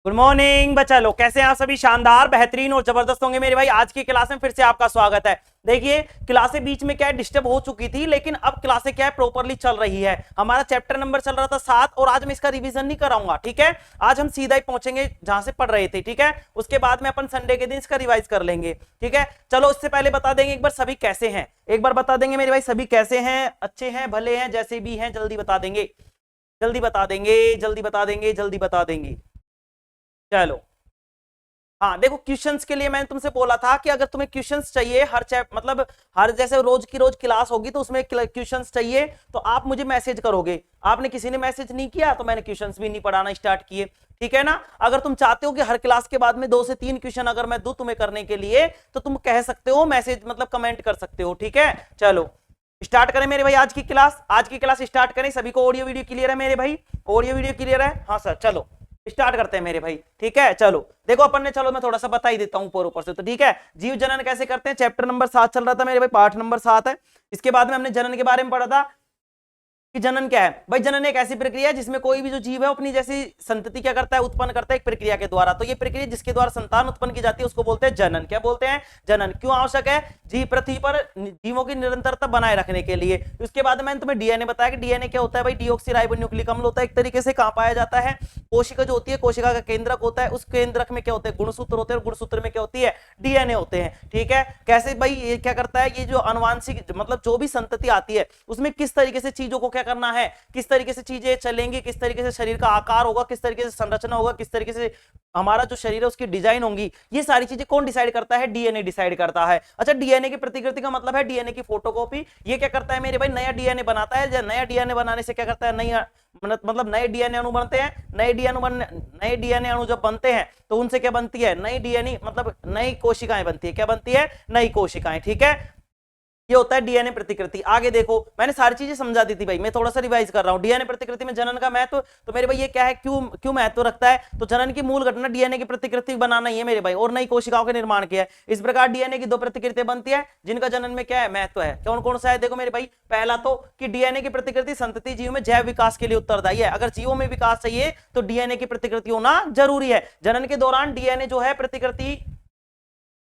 Good morning बच्चा लोग, कैसे हैं आप सभी? शानदार, बेहतरीन और जबरदस्त होंगे मेरे भाई। आज की क्लास में फिर से आपका स्वागत है। देखिए, क्लासें बीच में क्या है डिस्टर्ब हो चुकी थी, लेकिन अब क्लासें क्या है प्रॉपरली चल रही है। हमारा चैप्टर नंबर चल रहा था 7 और आज मैं इसका रिवीजन नहीं कराऊंगा, ठीक है। आज हम सीधा ही पहुंचेंगे जहां से पढ़ रहे थे, ठीक है। उसके बाद में अपन संडे के दिन इसका रिवाइज कर लेंगे, ठीक है। चलो, उससे पहले बता देंगे एक बार सभी कैसे हैं, एक बार बता देंगे मेरे भाई सभी कैसे हैं, अच्छे हैं, भले हैं, जैसे भी हैं, जल्दी बता देंगे, जल्दी बता देंगे, जल्दी बता देंगे, जल्दी बता देंगे। चलो, हाँ देखो, क्वेश्चंस के लिए मैंने तुमसे बोला था कि अगर तुम्हें क्वेश्चंस चाहिए हर मतलब हर जैसे रोज की रोज क्लास होगी तो उसमें क्वेश्चंस चाहिए तो आप मुझे मैसेज करोगे। आपने किसी ने मैसेज नहीं किया तो मैंने क्वेश्चंस भी नहीं पढ़ाना स्टार्ट किए, ठीक है ना। अगर तुम चाहते हो कि हर क्लास के बाद में 2 से 3 क्वेश्चन अगर मैं दूं तुम्हें करने के लिए तो तुम कह सकते हो, मैसेज मतलब कमेंट कर सकते हो, ठीक है। चलो स्टार्ट करें मेरे भाई आज की क्लास। आज की क्लास स्टार्ट करें। सभी को ऑडियो वीडियो क्लियर है मेरे भाई? ऑडियो वीडियो क्लियर है? हाँ सर, चलो स्टार्ट करते हैं मेरे भाई, ठीक है। चलो देखो अपन ने, चलो मैं थोड़ा सा बता ही देता हूं ऊपर ऊपर से, तो ठीक है। जीव जनन कैसे करते हैं, चैप्टर नंबर 7 चल रहा था मेरे भाई, पाठ नंबर 7 है। इसके बाद में हमने जनन के बारे में पढ़ा था कि जनन क्या है भाई। जनन एक ऐसी प्रक्रिया है जिसमें कोई भी जो जीव है अपनी जैसी संतति क्या करता है, उत्पन्न करता है एक प्रक्रिया के द्वारा। तो ये प्रक्रिया जिसके द्वारा संतान उत्पन्न की जाती है उसको बोलते हैं जनन। क्या बोलते हैं? जनन। क्यों आवश्यक है? जीव पृथ्वी पर जीवों की निरंतरता बनाए रखने के लिए। उसके बाद मैंने तुम्हें डीएनए बताया कि डीएनए क्या होता है भाई, डीऑक्सीराइबोन्यूक्लिक अम्ल होता है एक तरीके से। कहां पाया जाता है? कोशिका जो होती है, कोशिका का केंद्रक होता है, उस केंद्रक में क्या होते हैं? गुणसूत्र होते हैं, और गुणसूत्र में क्या होती है? डीएनए होते हैं, ठीक है। कैसे भाई ये क्या करता है, ये जो अनुवांशिक मतलब जो भी संतति आती है उसमें किस तरीके से चीजों को क्या करना है, किस तरीके से चीजें चलेंगी, किस तरीके से शरीर का आकार होगा, किस तरीके से संरचना होगा, किस तरीके से हमारा जो शरीर है उसकी डिजाइन होंगी, ये सारी चीजें कौन डिसाइड करता है? डीएनए डिसाइड करता है। अच्छा, डीएनए की प्रतिकृति का मतलब है डीएनए की फोटोकॉपी। ये क्या करता है मेरे भाई? नया डीएनए बनाता है। नया डीएनए बनाने से क्या करता है? नई मतलब नए डीएनए अणु बनते हैं। नए डीएनए अणु जब बनते हैं तो उनसे क्या बनती है? नई डीएनए मतलब नई कोशिकाएं बनती है। क्या बनती है? नई कोशिकाएं, ठीक है। ये होता है डीएनए प्रतिकृति। आगे देखो, मैंने सारी चीजें समझा दी थी भाई, मैं थोड़ा सा रिवाइज कर रहा हूं। डीएनए प्रतिकृति में जनन का महत्व तो मेरे भाई ये क्या है, क्यों महत्व रखता है? तो जनन की मूल घटना डीएनए की प्रतिकृति बनाना ही है मेरे भाई, और नई कोशिकाओं के निर्माण किया है। इस प्रकार डीएनए की 2 प्रतिकृतियां बनती है जिनका जनन में क्या है? महत्व है। कौन कौन सा है? देखो मेरे भाई, पहला तो कि डीएनए की प्रतिकृति संतति जीव में जैव विकास के लिए उत्तरदायी है। अगर जीवों में विकास चाहिए तो डीएनए की प्रतिकृति होना जरूरी है। जनन के दौरान डीएनए जो है प्रतिकृति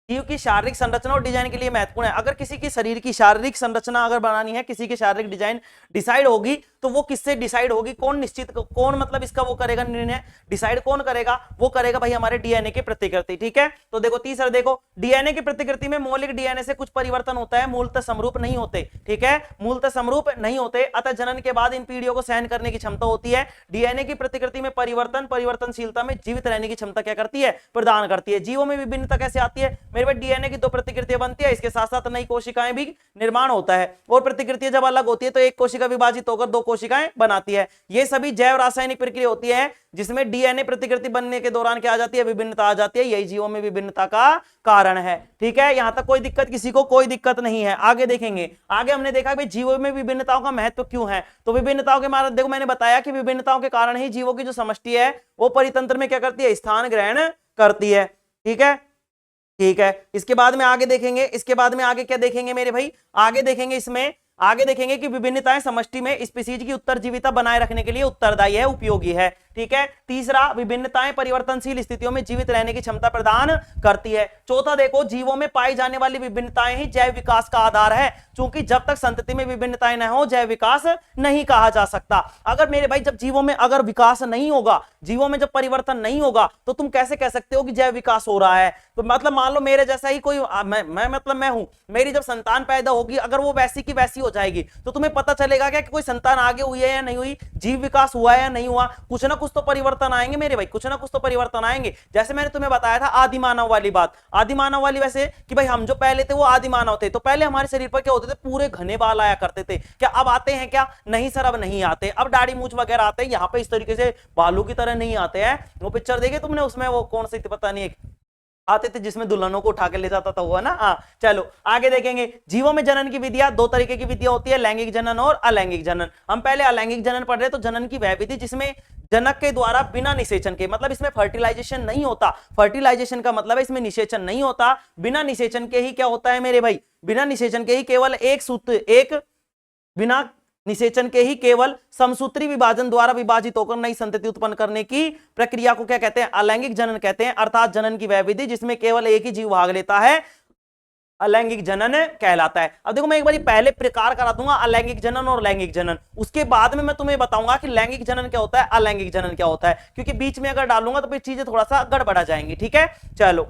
जीव की शारीरिक संरचना और डिजाइन के लिए महत्वपूर्ण है। अगर किसी की शरीर की शारीरिक संरचना अगर बनानी है, किसी की शारीरिक डिजाइन डिसाइड होगी तो वो किससे डिसाइड होगी? कौन निश्चित, कौन मतलब इसका वो करेगा निर्णय, डिसाइड कौन करेगा? वो करेगा भाई हमारे डीएनए की प्रतिकृति, ठीक है। तो देखो तीसरा, देखो डीएनए की प्रतिकृति में मौलिक डीएनए से कुछ परिवर्तन होता है, मूलतः समरूप नहीं होते, ठीक है। मूलतः समरूप नहीं होते, अतः जनन के बाद इन पीढ़ियों को सहन करने की क्षमता होती है। डीएनए की प्रतिकृति में परिवर्तनशीलता में जीवित रहने की क्षमता क्या करती है? प्रदान करती है। जीवों में विभिन्नता कैसे आती है मेरे भाई? डीएनए की 2 प्रतिकृतियां बनती है, इसके साथ साथ नई कोशिकाएं भी निर्माण होता है, और प्रतिकृतियां जब अलग होती है तो एक कोशिका विभाजित होकर 2 कोशिकाएं बनाती है। ये सभी जैव रासायनिक प्रक्रिया होती है जिसमें डीएनए प्रतिकृति बनने के दौरान क्या आ जाती है? विभिन्नता आ जाती है। यही जीवों में विभिन्नता का कारण है, ठीक है। यहां तक कोई दिक्कत, किसी को कोई दिक्कत नहीं है। आगे देखेंगे, आगे हमने देखा कि जीवों में विभिन्नताओं का महत्व क्यों है। तो विभिन्नताओं के माध्यम, देखो मैंने बताया कि विभिन्नताओं के कारण ही जीवों की जो समष्टि है वो परितंत्र में क्या करती है? स्थान ग्रहण करती है, ठीक है, ठीक है। इसके बाद में आगे देखेंगे, इसके बाद में आगे क्या देखेंगे मेरे भाई? आगे देखेंगे, इसमें आगे देखेंगे कि विभिन्नताएं समष्टि में स्पीसीज की उत्तरजीविता बनाए रखने के लिए उत्तरदायी है, उपयोगी है, ठीक है। तीसरा, विभिन्नताएं परिवर्तनशील स्थितियों में जीवित रहने की क्षमता प्रदान करती है। चौथा, देखो जीवों में पाई जाने वाली विभिन्नताएं ही जैव विकास का आधार है, क्योंकि जब तक संतति में विभिन्नताएं न हो जैव विकास नहीं कहा जा सकता। अगर मेरे भाई जब जीवों में अगर विकास नहीं होगा, जीवों में जब परिवर्तन नहीं होगा तो तुम कैसे कह सकते हो कि जैव विकास हो रहा है? तो मतलब मान लो मेरे जैसा ही कोई मैं हूं, मेरी जब संतान पैदा होगी अगर वो वैसी की वैसी हो जाएगी तो तुम्हें पता चलेगा क्या कि कोई संतान आगे हुई है या नहीं हुई, जीव विकास हुआ है या नहीं हुआ? कुछ ना कुछ तो परिवर्तन आएंगे मेरे भाई, कुछ ना कुछ तो परिवर्तन आएंगे। जैसे मैंने तुम्हें बताया था आदि मानव वाली बात, आदि मानव वाली वैसे कि भाई हम जो पहले थे वो आदि मानव थे, तो पहले हमारे शरीर पर क्या होते थे? पूरे घने बाल आया करते थे। क्या अब आते हैं क्या? नहीं सर, अब नहीं आते। अब दाढ़ी मूंछ वगैरह आते हैं, यहाँ पे इस तरीके से बालों की तरह नहीं आते हैं। वो पिक्चर देखे तुमने? उसमें वो कौन सी पता नहीं आते थे जिसमें दुल्हनों को उठा के ले जाता था, वो है ना। हाँ चलो आगे देखेंगे। जीवों में जनन की विधियां 2 तरीके की विधियां होती है, लैंगिक जनन और अलैंगिक जनन। हम पहले अलैंगिक जनन पढ़ रहे, तो जनन की वह विधि जिसमें जनक के द्वारा बिना निषेचन के, मतलब इसमें फर्टिलाइजेशन नहीं होता। फर्टिलाइजेशन का मतलब है इसमें निषेचन नहीं होता। बिना निषेचन के ही क्या होता है मेरे भाई? बिना निषेचन के ही केवल एक सूत्र, एक बिना निषेचन के ही केवल समसूत्री विभाजन द्वारा विभाजित होकर नई संतति उत्पन्न करने की प्रक्रिया को क्या कहते हैं? अलैंगिक जनन कहते हैं। अर्थात जनन की वह विधि जिसमें केवल एक ही जीव भाग लेता है अलैंगिक जनन कहलाता है। अब देखो मैं एक बार पहले प्रकार करा दूंगा अलैंगिक जनन और लैंगिक जनन, उसके बाद में मैं तुम्हें बताऊंगा कि लैंगिक जनन क्या होता है, अलैंगिक जनन क्या होता है, क्योंकि बीच में अगर डालूंगा तो फिर चीजें थोड़ा सा गड़बड़ा जाएंगी। ठीक है, चलो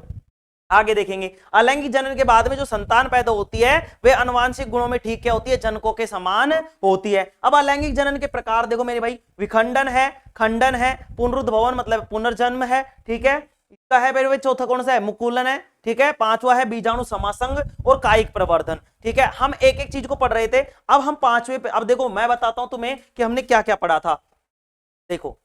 आगे देखेंगे। अलैंगिक जनन के बाद में जो संतान पैदा होती है वे आनुवांशिक गुणों में ठीक क्या होती है? जनकों के समान होती है। अब अलैंगिक जनन के प्रकार देखो मेरे भाई, विखंडन है, खंडन है, पुनरुद्भवन मतलब पुनर्जन्म है, ठीक है, इसका है मेरे भाई चौथा कौन सा है? मुकुलन है, ठीक है, पांचवा है बीजाणु समासंग और कायिक प्रवर्धन। ठीक है, हम एक एक चीज को पढ़ रहे थे, अब हम पांचवे पे, अब देखो मैं बताता हूं तुम्हें कि हमने क्या क्या पढ़ा था। देखो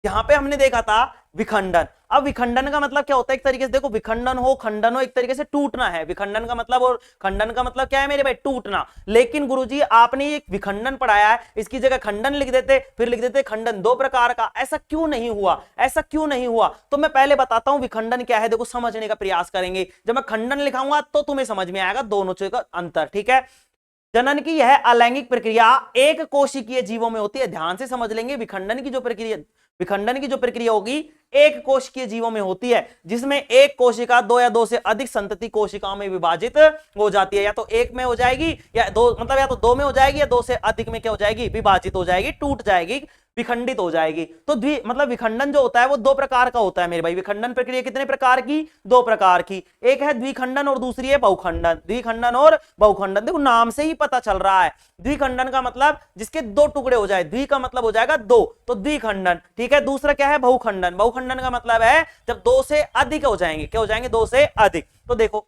यहां पे हमने देखा था विखंडन। अब विखंडन का मतलब क्या होता है? एक तरीके से देखो, विखंडन हो खंडन हो, एक तरीके से टूटना है विखंडन का मतलब, और खंडन का मतलब क्या है मेरे भाई? टूटना। लेकिन गुरुजी आपने ये विखंडन पढ़ाया है, इसकी जगह खंडन लिख देते, फिर लिख देते खंडन दो प्रकार का। ऐसा क्यों नहीं हुआ? ऐसा क्यों नहीं हुआ? तो मैं पहले बताता हूं विखंडन क्या है। देखो समझने का प्रयास करेंगे, जब मैं खंडन लिखाऊंगा तो तुम्हें समझ में आएगा दोनों चीजों का अंतर। ठीक है, जनन की यह अलैंगिक प्रक्रिया एक कोशिकीय जीवों में होती है। ध्यान से समझ लेंगे, विखंडन की जो प्रक्रिया होगी एक कोशिकीय जीवों में होती है, जिसमें एक कोशिका दो या दो से अधिक संतति कोशिकाओं में विभाजित हो जाती है। या तो एक में हो जाएगी या दो, मतलब या तो दो में हो जाएगी या दो से अधिक में क्या हो जाएगी? विभाजित हो जाएगी, टूट जाएगी, विखंडित हो जाएगी। तो मतलब विखंडन जो होता है वो दो प्रकार का होता है मेरे भाई। विखंडन प्रक्रिया कितने प्रकार की? दो प्रकार की। एक है द्विखंडन और दूसरी है बहुखंडन। द्विखंडन और बहुखंडन, देखो नाम से ही पता चल रहा है। द्विखंडन का मतलब जिसके दो टुकड़े हो जाए, द्वि का मतलब हो जाएगा दो, तो द्विखंडन। ठीक है, दूसरा क्या है? बहुखंडन। बहुखंडन का मतलब है जब दो से अधिक हो जाएंगे, क्या हो जाएंगे? दो से अधिक। तो देखो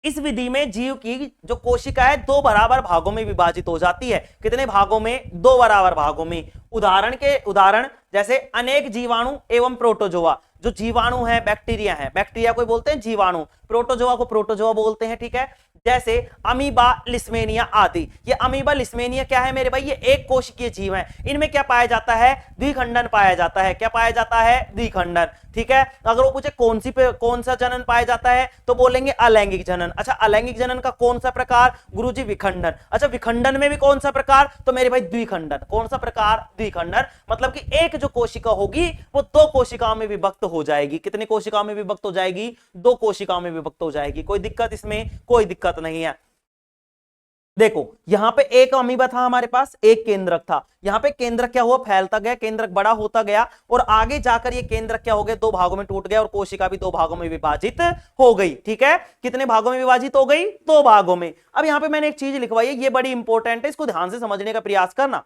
इस विधि में जीव की जो कोशिका है दो बराबर भागों में विभाजित हो जाती है। कितने भागों में? दो बराबर भागों में। उदाहरण जैसे अनेक जीवाणु एवं प्रोटोजोआ। जो जीवाणु है बैक्टीरिया है, बैक्टीरिया को बोलते हैं जीवाणु, प्रोटोजोआ को प्रोटोजोआ बोलते हैं। ठीक है, जैसे अमीबा, लिस्मेनिया आदि। ये अमीबा, लिस्मेनिया क्या है मेरे भाई? ये एक कोशिकीय जीव है। इनमें क्या पाया जाता है? द्विखंडन पाया जाता है। क्या पाया जाता है? द्विखंडन। ठीक है, अगर वो पूछे कौन सा जनन पाया जाता है तो बोलेंगे अलैंगिक जनन। अच्छा, अलैंगिक जनन का कौन सा प्रकार? गुरुजी विखंडन। अच्छा, विखंडन में भी कौन सा प्रकार? तो मेरे भाई द्विखंडन। कौन सा प्रकार? द्विखंडन। मतलब कि एक जो कोशिका होगी वो दो कोशिकाओं में विभक्त हो जाएगी। कितने कोशिकाओं में विभक्त हो जाएगी? दो कोशिकाओं में विभक्त हो जाएगी। कोई दिक्कत इसमें? कोई दिक्कत नहीं है। देखो यहां पे एक अमीबा था हमारे पास, एक केंद्रक था। यहां पे केंद्रक क्या हुआ? फैलता गया, केंद्रक बड़ा होता गया और आगे जाकर ये केंद्रक क्या हो गया? दो भागों में टूट गया और कोशिका भी दो भागों में विभाजित हो गई। ठीक है, कितने भागों में विभाजित हो गई? दो भागों में। अब यहां पे मैंने एक चीज लिखवाई है, ये बड़ी इंपॉर्टेंट है, इसको ध्यान से समझने का प्रयास करना।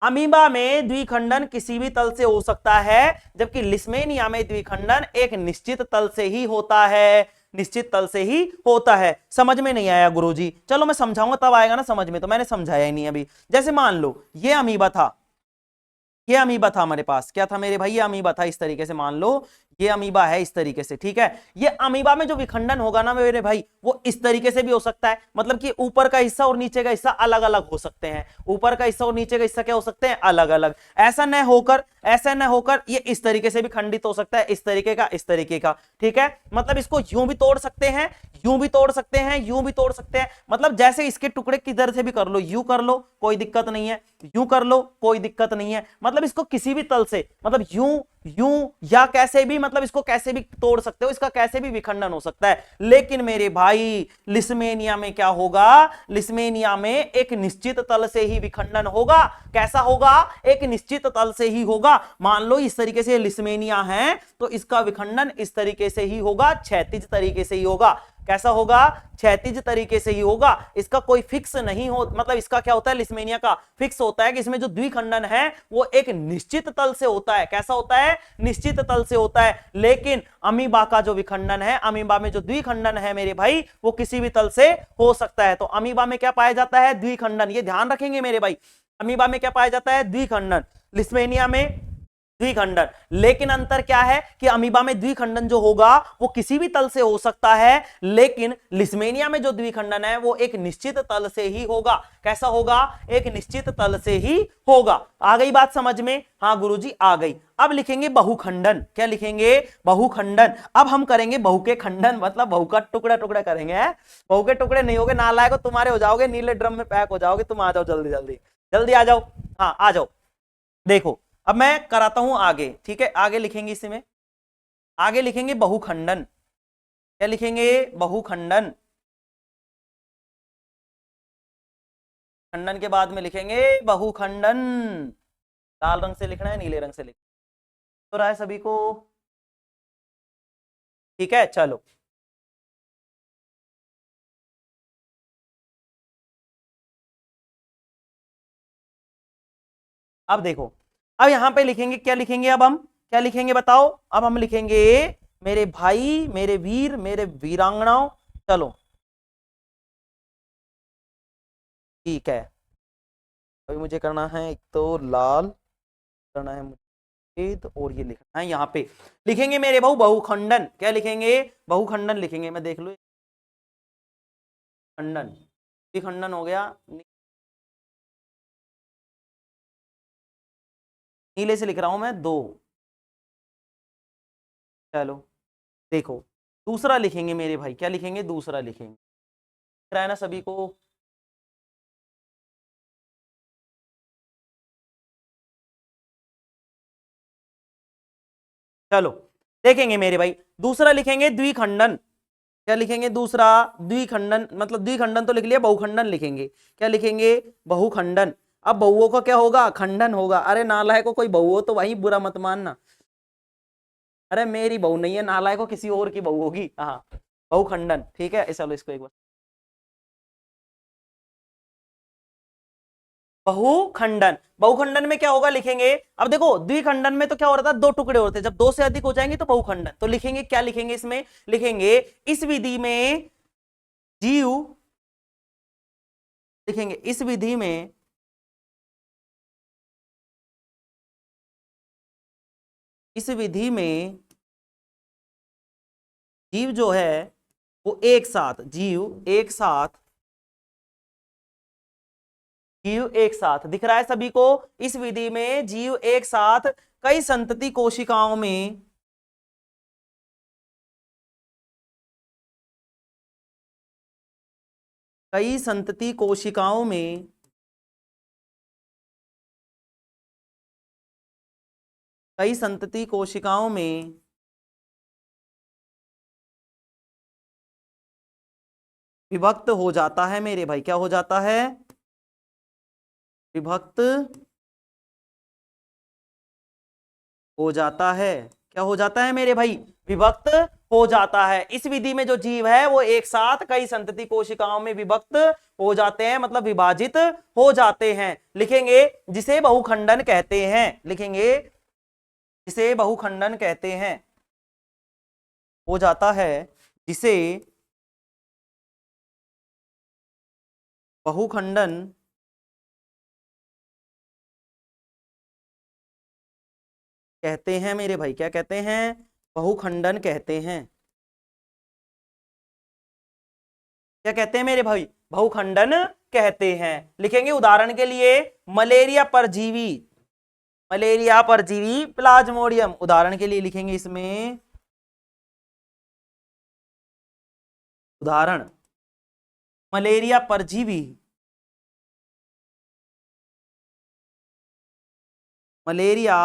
अमीबा में द्विखंडन किसी भी तल से हो सकता है, जबकि लिस्मेनिया में द्विखंडन एक निश्चित तल से ही होता है। निश्चित तल से ही होता है। समझ में नहीं आया गुरुजी? चलो मैं समझाऊंगा तब आएगा ना समझ में, तो मैंने समझाया ही नहीं अभी। जैसे मान लो ये अमीबा था, ये अमीबा था हमारे पास, क्या था मेरे भाई? ये अमीबा था। इस तरीके से मान लो ये अमीबा है इस तरीके से। ठीक है, ये अमीबा में जो विखंडन होगा ना मेरे भाई, वो इस तरीके से भी हो सकता है। मतलब कि ऊपर का हिस्सा और नीचे का हिस्सा अलग अलग हो सकते हैं। ऊपर का हिस्सा और नीचे का हिस्सा क्या हो सकते हैं? अलग अलग। ऐसा न होकर ये इस तरीके से भी खंडित हो सकता है, इस तरीके का, इस तरीके का। ठीक है, मतलब इसको यूं भी तोड़ सकते हैं, यूं भी तोड़ सकते हैं, यूं भी तोड़ सकते हैं। मतलब जैसे इसके टुकड़े किधर से भी कर लो, यूं कर लो कोई दिक्कत नहीं है, यूं कर लो कोई दिक्कत नहीं है। मतलब इसको किसी भी तल से, मतलब यूं या कैसे भी, मतलब इसको कैसे भी तोड़ सकते हो, इसका कैसे भी विखंडन हो सकता है। लेकिन मेरे भाई लिस्मेनिया में क्या होगा? लिस्मेनिया में एक निश्चित तल से ही विखंडन होगा। कैसा होगा? एक निश्चित तल से ही होगा। मान लो इस तरीके से लिस्मेनिया है तो इसका विखंडन इस तरीके से ही होगा, क्षैतिज तरीके से ही होगा। कैसा होगा? क्षैतिज तरीके से ही होगा। इसका कोई फिक्स नहीं हो, मतलब इसका क्या होता है? लिस्मेनिया का फिक्स होता है कि इसमें जो द्विखंडन है वो एक निश्चित तल से होता है। कैसा होता है? निश्चित तल से होता है। लेकिन अमीबा का जो विखंडन है, अमीबा में जो द्विखंडन है मेरे भाई, वो किसी भी तल से हो सकता है। तो अमीबा में क्या पाया जाता है? द्विखंडन। ये ध्यान रखेंगे मेरे भाई, अमीबा में क्या पाया जाता है? द्विखंडन। लिस्मेनिया में द्विखंडन। लेकिन अंतर क्या है कि अमीबा में द्विखंडन जो होगा वो किसी भी तल से हो सकता है, लेकिन लिस्मेनिया में जो द्विखंडन है वो एक निश्चित तल से ही होगा। कैसा होगा? एक निश्चित तल से ही होगा। आ गई बात समझ में? हाँ गुरुजी आ गई। अब लिखेंगे बहुखंडन। क्या लिखेंगे? बहुखंडन। अब हम करेंगे बहु के खंडन, मतलब बहु का टुकड़ा टुकड़ा करेंगे। बहु के टुकड़े नहीं होगे नालायक, तुम्हारे हो जाओगे, नीले ड्रम में पैक हो जाओगे। तुम आ जाओ जल्दी जल्दी। जल्दी आ जाओ। हाँ आ जाओ। देखो अब मैं कराता हूं आगे, ठीक है। आगे लिखेंगे इसी में, आगे लिखेंगे बहुखंडन। क्या लिखेंगे? बहुखंडन। खंडन के बाद में लिखेंगे बहुखंडन। लाल रंग से लिखना है, नीले रंग से लिखना तो रहा है सभी को? ठीक है चलो। अब देखो, अब यहां पे लिखेंगे, क्या लिखेंगे अब हम? क्या लिखेंगे बताओ? अब हम लिखेंगे मेरे भाई, मेरे वीर, मेरे वीरांगनाओं। चलो ठीक है। अभी मुझे करना है एक तो लाल, करना है मुझे तो, और ये लिखना है यहाँ पे। लिखेंगे मेरे बहु बहुखंडन। क्या लिखेंगे? बहुखंडन लिखेंगे। मैं देख लो, खंडन, खंडन हो गया। नीले से लिख रहा हूं मैं, दो। चलो देखो, दूसरा लिखेंगे मेरे भाई। क्या लिखेंगे? दूसरा लिखेंगे। दिख रहा है ना सभी को? चलो देखेंगे मेरे भाई, दूसरा लिखेंगे द्विखंडन। क्या लिखेंगे? दूसरा द्विखंडन, मतलब द्विखंडन तो लिख लिया, बहुखंडन लिखेंगे। क्या लिखेंगे? बहुखंडन। अब बहुओं का क्या होगा? खंडन होगा। अरे नालायक को, कोई बहु हो तो वही बुरा मत मानना। अरे मेरी बहू नहीं है नालायक को, किसी और की बहू होगी। हाँ बहुखंडन, ठीक है। चलो इसको एक बार, बहुखंडन। बहुखंडन में क्या होगा लिखेंगे? अब देखो द्विखंडन में तो क्या हो रहा था, दो टुकड़े होते, जब दो से अधिक हो जाएंगे तो बहुखंडन। तो लिखेंगे, क्या लिखेंगे इसमें? लिखेंगे इस विधि में जीव, लिखेंगे इस विधि में, इस विधि में जीव जो है वो एक साथ, जीव एक साथ, जीव एक साथ दिख रहा है सभी को? इस विधि में जीव एक साथ कई संतति कोशिकाओं में, कई संतति कोशिकाओं में, कई संतति कोशिकाओं में विभक्त हो जाता है मेरे भाई। क्या हो जाता है? विभक्त हो जाता है। क्या हो जाता है मेरे भाई? विभक्त हो जाता है। इस विधि में जो जीव है वो एक साथ कई संतति कोशिकाओं में विभक्त हो जाते हैं, मतलब विभाजित हो जाते हैं। लिखेंगे जिसे बहुखंडन कहते हैं। लिखेंगे जिसे बहुखंडन कहते हैं, हो जाता है जिसे बहुखंडन कहते हैं मेरे भाई। क्या कहते हैं? बहुखंडन कहते हैं। क्या कहते हैं मेरे भाई? बहुखंडन कहते हैं। लिखेंगे उदाहरण के लिए मलेरिया परजीवी, मलेरिया परजीवी प्लाज्मोडियम, उदाहरण के लिए लिखेंगे इसमें, उदाहरण मलेरिया परजीवी, मलेरिया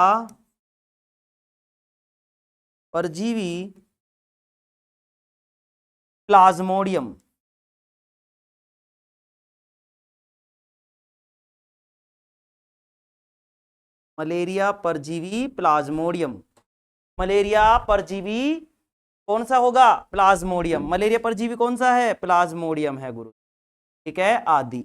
परजीवी प्लाज्मोडियम, मलेरिया परजीवी प्लाज्मोडियम। मलेरिया परजीवी कौन सा होगा? प्लाज्मोडियम। मलेरिया परजीवी कौन सा है? प्लाज्मोडियम है गुरु, ठीक है। आदि,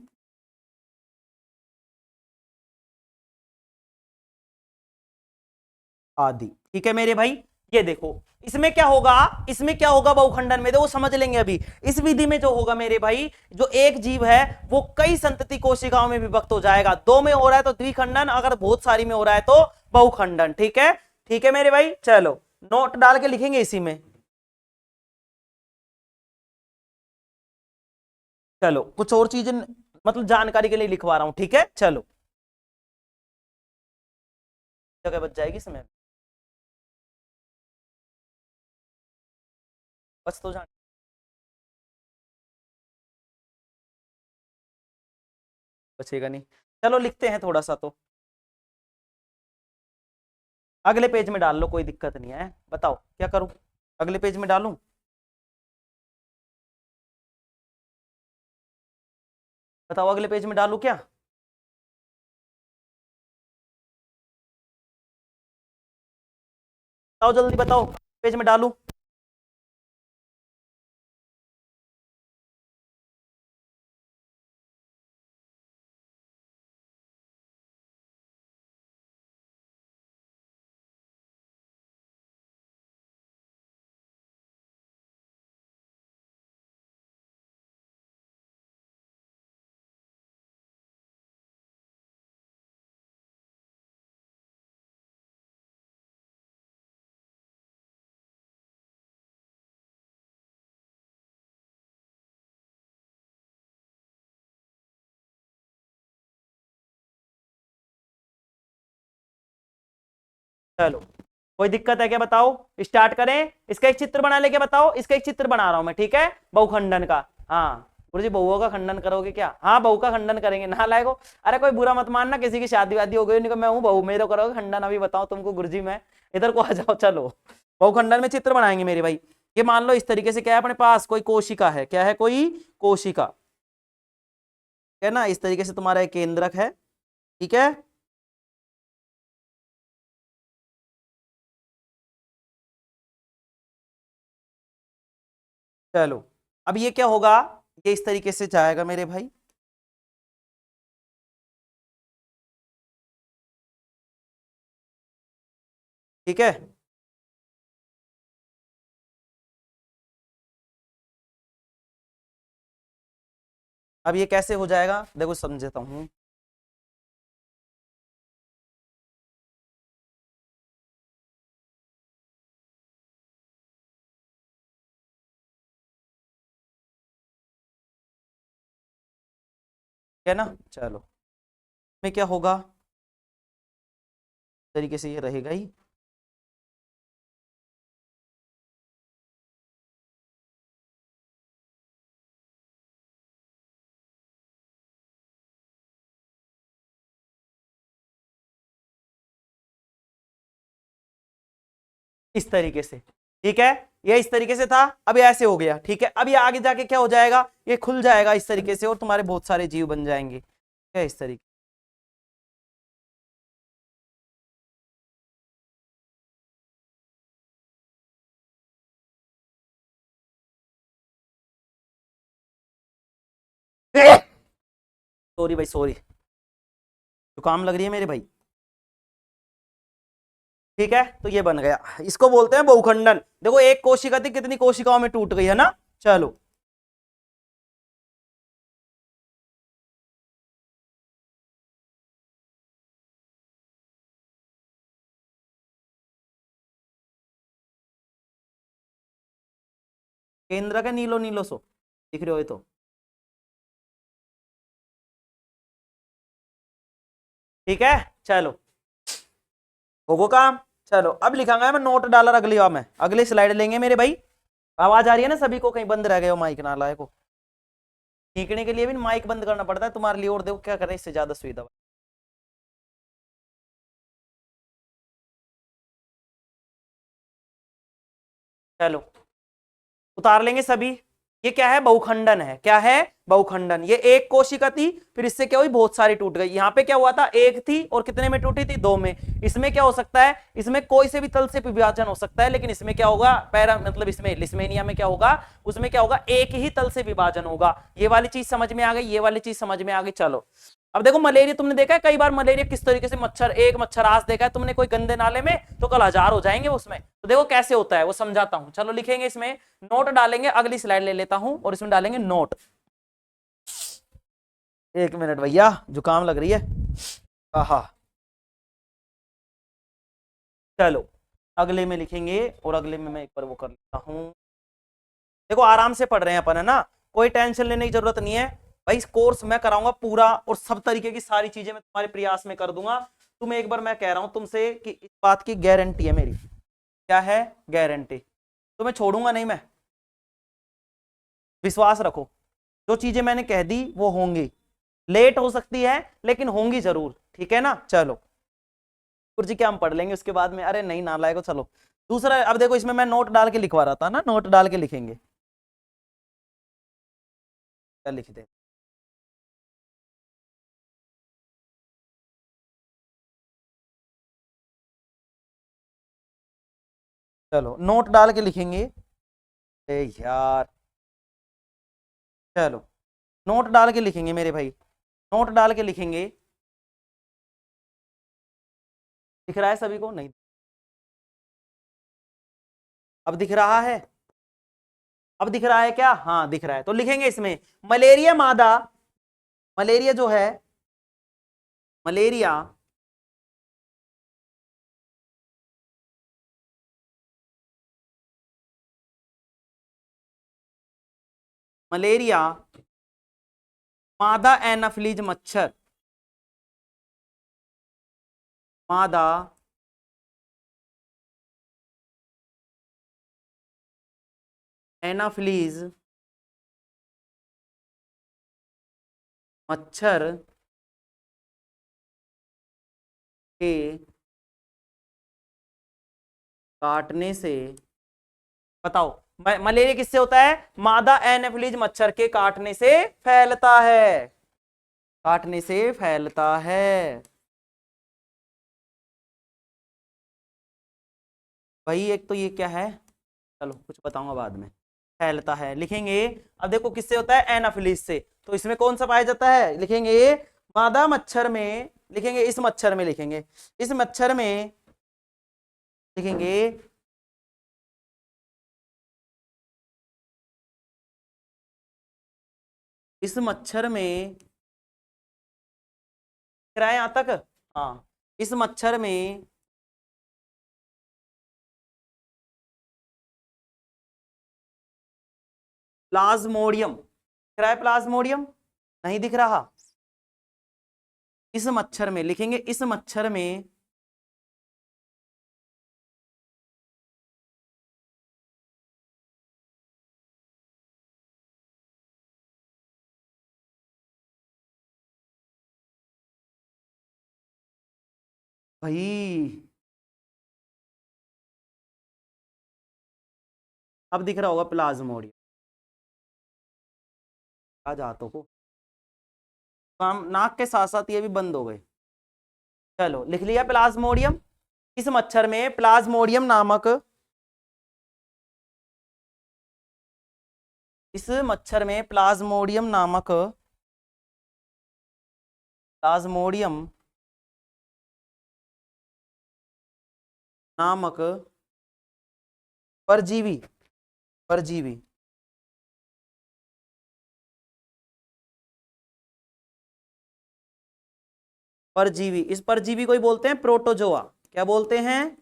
आदि, ठीक है मेरे भाई। ये देखो इसमें क्या होगा, इसमें क्या होगा बहुखंडन में, देखो समझ लेंगे अभी। इस विधि में जो होगा मेरे भाई, जो एक जीव है वो कई संतति कोशिकाओं में विभक्त हो जाएगा। दो में हो रहा है तो द्विखंडन, अगर बहुत सारी में हो रहा है तो बहुखंडन, ठीक है। ठीक है मेरे भाई, चलो नोट डाल के लिखेंगे इसी में। चलो कुछ और चीजें, मतलब जानकारी के लिए लिखवा रहा हूं, ठीक है। चलो जगह बच जाएगी इसमें, बस तो जान, बचेगा नहीं। चलो लिखते हैं थोड़ा सा, तो अगले पेज में डाल लो, कोई दिक्कत नहीं है। बताओ क्या करूं, अगले पेज में डालूं? बताओ अगले पेज में डालूं क्या? बताओ जल्दी बताओ, पेज में डालूं? चलो कोई दिक्कत है क्या, बताओ? स्टार्ट करें? इसका एक चित्र बना लेके बताओ, इसका एक चित्र बना रहा हूं मैं, ठीक है, बहुखंडन का। हाँ गुरु जी, बहुओं का खंडन करोगे क्या? हाँ बहू का खंडन करेंगे, ना लाएगो। अरे कोई बुरा मत मानना, किसी की शादी वादी हो गई, नहीं मैं हूँ बहू, मेरे को करोगे खंडन? अभी बताओ तुमको गुरु जी, मैं इधर को आ जाओ, चलो बहुखंडन में चित्र बनाएंगे मेरे भाई। ये मान लो इस तरीके से, क्या है अपने पास, कोई कोशिका है, क्या है, कोई कोशिका है ना, इस तरीके से तुम्हारा एक केंद्रक है, ठीक है। चलो अब ये क्या होगा, ये इस तरीके से जाएगा मेरे भाई, ठीक है। अब ये कैसे हो जाएगा, देखो समझाता हूं। है ना, चलो में क्या होगा, इस तरीके से ये रहेगा ही। इस तरीके से, ठीक है, ये इस तरीके से था, अब ये ऐसे हो गया, ठीक है। अब ये आगे जाके क्या हो जाएगा, ये खुल जाएगा इस तरीके से, और तुम्हारे बहुत सारे जीव बन जाएंगे, ठीक है, इस तरीके। सॉरी भाई सॉरी, जुकाम लग रही है मेरे भाई, ठीक है। तो ये बन गया, इसको बोलते हैं बहुखंडन। देखो एक कोशिका थी, कितनी कोशिकाओं में टूट गई, है ना। चलो केंद्र का नीलो नीलो सो दिख रहे हो ये तो, ठीक है। चलो होगो काम। चलो अब लिखांगा मैं नोट डॉलर अगली बार में, अगली स्लाइड लेंगे मेरे भाई। आवाज आ रही है ना सभी को, कहीं बंद रह गए हो माइक ना लाए को? खींचने के लिए भी माइक बंद करना पड़ता है तुम्हारे लिए, और देखो क्या करें, इससे ज्यादा सुविधा। चलो उतार लेंगे सभी। ये क्या है, बहुखंडन है, क्या है, बहुखंडन। ये एक कोशिका थी, फिर इससे क्या हुई, बहुत सारी टूट गई। यहाँ पे क्या हुआ था, एक थी, और कितने में टूटी थी, दो में। इसमें क्या हो सकता है, इसमें कोई से भी तल से विभाजन हो सकता है, लेकिन इसमें क्या होगा, पैरा मतलब इसमें लिस्मेनिया में क्या होगा, उसमें क्या होगा, एक ही तल से विभाजन होगा। ये वाली चीज समझ में आ गई, ये वाली चीज समझ में आ गई। चलो अब देखो मलेरिया, तुमने देखा है कई बार मलेरिया किस तरीके से, मच्छर, एक मच्छरास देखा है तुमने कोई गंदे नाले में, तो कल हजार हो जाएंगे उसमें। तो देखो कैसे होता है वो समझाता हूं, चलो लिखेंगे इसमें, नोट डालेंगे, अगली स्लाइड ले लेता हूं, और इसमें डालेंगे नोट। एक मिनट भैया, जुकाम लग रही है, आहा। चलो अगले में लिखेंगे, और अगले में मैं एक बार वो कर लेता हूं। देखो आराम से पढ़ रहे हैं अपन, है ना, कोई टेंशन लेने की जरूरत नहीं है भाई। इस कोर्स मैं कराऊंगा पूरा, और सब तरीके की सारी चीजें मैं तुम्हारे प्रयास में कर दूंगा। तुम्हें एक बार मैं कह रहा हूं तुमसे कि इस बात की गारंटी है मेरी, क्या है, गारंटी। तुम्हें छोड़ूंगा नहीं मैं, विश्वास रखो, जो चीजें मैंने कह दी वो होंगी। लेट हो सकती है लेकिन होंगी जरूर, ठीक है ना। चलो गुरुजी क्या हम पढ़ लेंगे उसके बाद में, अरे नहीं नालायक को। चलो दूसरा, अब देखो इसमें मैं नोट डाल के लिखवा रहा था ना, नोट डाल के लिखेंगे, क्या लिख दे। चलो नोट डाल के लिखेंगे। ए यार, चलो नोट डाल के लिखेंगे मेरे भाई, नोट डाल के लिखेंगे। दिख रहा है सभी को? नहीं, अब दिख रहा है? अब दिख रहा है क्या? हाँ दिख रहा है। तो लिखेंगे इसमें मलेरिया मादा, मलेरिया जो है, मलेरिया मलेरिया मादा एनाफिलीज मच्छर, मादा एनाफिलीज मच्छर के काटने से, बताओ मलेरिया किससे होता है? मादा एनाफिलीज मच्छर के काटने से फैलता है, काटने से फैलता है। भाई एक तो ये क्या है, चलो कुछ बताऊंगा बाद में, फैलता है लिखेंगे। अब देखो किससे होता है? एनाफिलीज से। तो इसमें कौन सा पाया जाता है? लिखेंगे मादा मच्छर में, लिखेंगे इस मच्छर में, लिखेंगे इस मच्छर में, लिखेंगे इस मच्छर में, किराए यहां तक, हाँ इस मच्छर में प्लाज्मोडियम, किराए प्लाज्मोडियम, नहीं दिख रहा? इस मच्छर में लिखेंगे, इस मच्छर में भाई, अब दिख रहा होगा प्लाज्मोडियम, आ जातों को काम, नाक के साथ साथ ये भी बंद हो गए। चलो लिख लिया प्लाज्मोडियम, इस मच्छर में प्लाज्मोडियम नामक, इस मच्छर में प्लाज्मोडियम नामक, प्लाज्मोडियम नामक परजीवी, परजीवी, परजीवी, इस परजीवी को ही बोलते हैं प्रोटोजोआ। क्या बोलते हैं?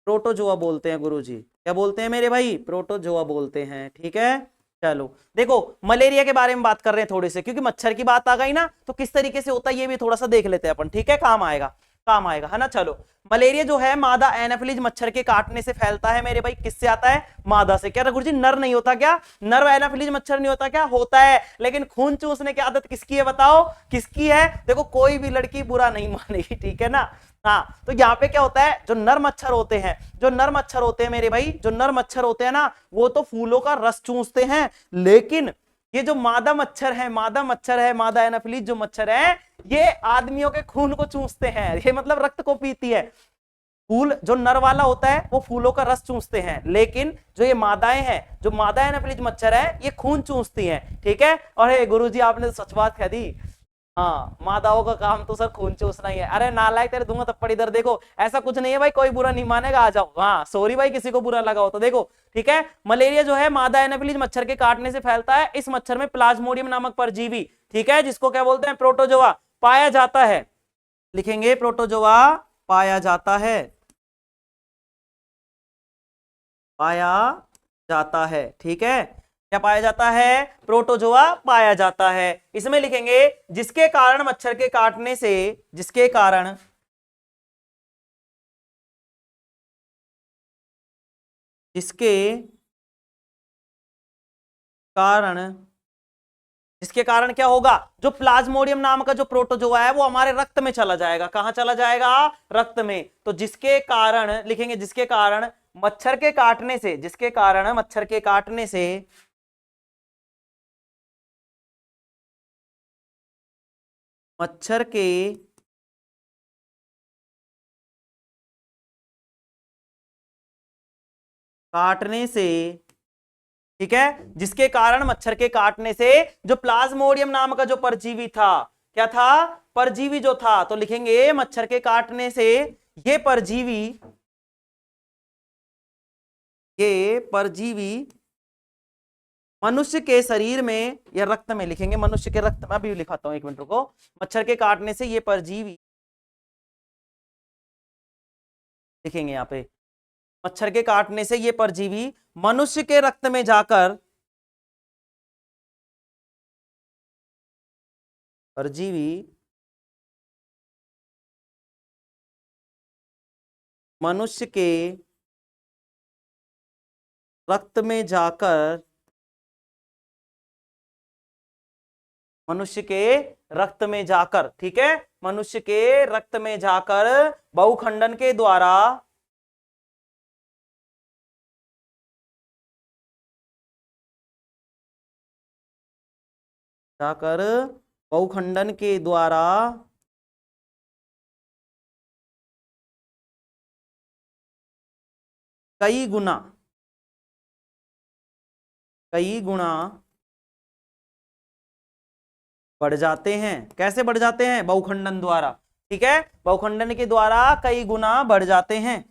प्रोटोजोआ बोलते हैं गुरुजी। क्या बोलते हैं मेरे भाई? प्रोटोजोआ बोलते हैं, ठीक है। चलो देखो मलेरिया के बारे में बात कर रहे हैं थोड़े से, क्योंकि मच्छर की बात आ गई ना, तो किस तरीके से होता है ये भी थोड़ा सा देख लेते हैं अपन, ठीक है, काम आएगा, काम आएगा, है ना। चलो मलेरिया जो है मादा एनाफिलीज मच्छर के काटने से फैलता है मेरे भाई, किससे आता है? मादा से। क्या गुरुजी नर नहीं होता क्या? नर एनाफिलीज मच्छर नहीं होता क्या? होता है, लेकिन खून चूसने की आदत किसकी है बताओ? किसकी है? देखो कोई भी लड़की बुरा नहीं मानेगी, ठीक है ना। हाँ तो यहाँ पे क्या होता है, जो नर मच्छर होते हैं, जो नर मच्छर होते हैं मेरे भाई, जो नर मच्छर होते हैं ना, वो तो फूलों का रस चूसते हैं, लेकिन ये जो मादा मच्छर है, मादा मच्छर है, मादा एनाफिलीज जो मच्छर है, ये आदमियों के खून को चूसते हैं, ये मतलब रक्त को पीती है। फूल जो नर वाला होता है वो फूलों का रस चूसते हैं, लेकिन जो ये मादाएं हैं, जो मादा एनाफिलीज मच्छर है, ये खून चूसती हैं, ठीक है। और हे गुरुजी आपने तो सच बात कह दी, हाँ मादाओं का काम तो सर खून चूसना ही है। अरे नालायक तेरे दूंगा थप्पड़ इधर, देखो ऐसा कुछ नहीं है भाई, कोई बुरा नहीं मानेगा, आ जाओ। हाँ सॉरी भाई किसी को बुरा लगा हो तो, देखो ठीक है। मलेरिया जो है मादा एनाफिलीज मच्छर के काटने से फैलता है, इस मच्छर में प्लाज्मोडियम नामक परजीवी, ठीक है, जिसको क्या बोलते हैं? प्रोटोजोआ, पाया जाता है। लिखेंगे प्रोटोजोआ पाया जाता है, पाया जाता है, ठीक है। क्या पाया जाता है? प्रोटोजोआ पाया जाता है। इसमें लिखेंगे जिसके कारण मच्छर के काटने से, जिसके कारण, जिसके कारण जिसके कारण क्या होगा, जो प्लाज्मोडियम नाम का जो प्रोटोजोआ है वो हमारे रक्त में चला जाएगा। कहां चला जाएगा, रक्त में। तो जिसके कारण लिखेंगे, जिसके कारण मच्छर के काटने से, जिसके कारण मच्छर के काटने से मच्छर के काटने से, ठीक है, जिसके कारण मच्छर के काटने से जो प्लाज्मोडियम नाम का जो परजीवी था, क्या था, परजीवी जो था, तो लिखेंगे मच्छर के काटने से ये परजीवी, ये परजीवी मनुष्य के शरीर में या रक्त में, लिखेंगे मनुष्य के रक्त में, अभी लिखाता हूं, एक मिनट रुको। मच्छर के काटने से ये परजीवी, लिखेंगे यहां पे, मच्छर के काटने से ये परजीवी मनुष्य के रक्त में जाकर, परजीवी मनुष्य के रक्त में जाकर, मनुष्य के रक्त में जाकर, ठीक है, मनुष्य के रक्त में जाकर बहुखंडन के द्वारा, जाकर बहुखंडन के द्वारा कई गुना, कई गुना बढ़ जाते हैं। कैसे बढ़ जाते हैं, बहुखंडन द्वारा, ठीक है, बहुखंडन के द्वारा कई गुना बढ़ जाते हैं।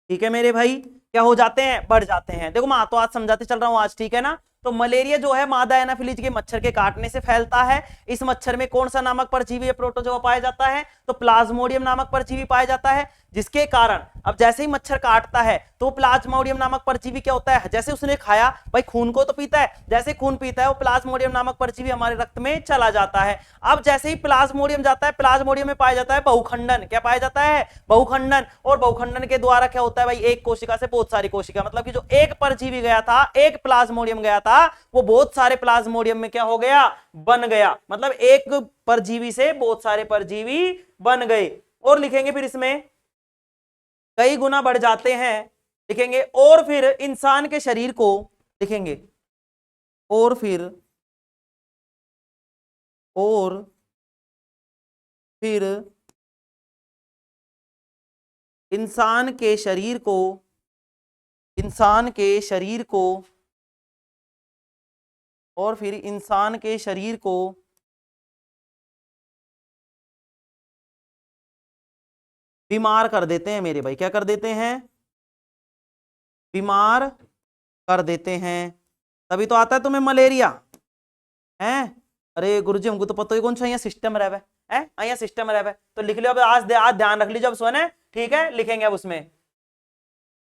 ठीक है मेरे भाई, क्या हो जाते हैं, बढ़ जाते हैं। देखो मैं तो आज समझाते चल रहा हूं आज, ठीक है ना। तो मलेरिया जो है मादा एनाफिलीज के मच्छर के काटने से फैलता है। इस मच्छर में कौन सा नामक परजीवी या प्रोटोजोआ पाया जाता है, तो प्लाज्मोडियम नामक परजीवी पाया जाता है। जिसके कारण अब जैसे ही मच्छर काटता है तो प्लाज्मोडियम नामक परजीवी क्या होता है, जैसे उसने खाया भाई, खून को तो पीता है, जैसे खून पीता है वो प्लाज्मोडियम नामक परजीवी हमारे रक्त में चला जाता है। अब जैसे ही प्लाज्मोडियम जाता है, प्लाज्मोडियम में पाया जाता है बहुखंडन, क्या पाया जाता है, बहुखंडन। और बहुखंडन के द्वारा क्या होता है भाई, एक कोशिका से बहुत सारी कोशिका, मतलब कि जो एक परजीवी गया था, एक प्लाज्मोडियम गया था, वो बहुत सारे प्लाज्मोडियम में क्या हो गया, बन गया। मतलब एक परजीवी से बहुत सारे परजीवी बन गए। और लिखेंगे फिर इसमें कई गुना बढ़ जाते हैं, लिखेंगे। और फिर इंसान के शरीर को, लिखेंगे और फिर, और फिर इंसान के शरीर को, इंसान के शरीर को, और फिर इंसान के शरीर को बीमार कर देते हैं मेरे भाई। क्या कर देते हैं, बीमार कर देते हैं। तभी तो आता है तुम्हें मलेरिया है। अरे गुरुजी हमको तो पता ही कौन सा यहाँ सिस्टम रह है, यहाँ सिस्टम रह। तो लिख लो अब, आज ध्यान रख लीजिए अब सोने, ठीक है। लिखेंगे अब उसमें,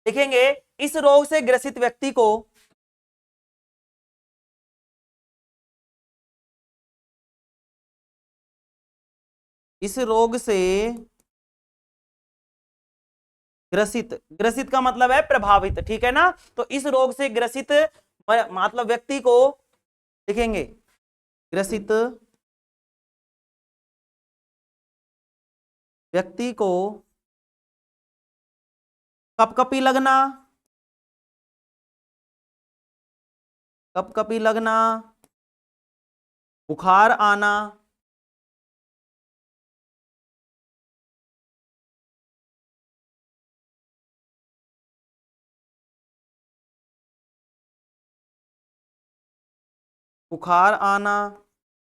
लिखेंगे इस रोग से ग्रसित व्यक्ति को, इस रोग से ग्रसित, ग्रसित का मतलब है प्रभावित, ठीक है ना। तो इस रोग से ग्रसित मतलब व्यक्ति को, लिखेंगे ग्रसित व्यक्ति को कपकपी लगना, कपकपी लगना, बुखार आना, बुखार आना,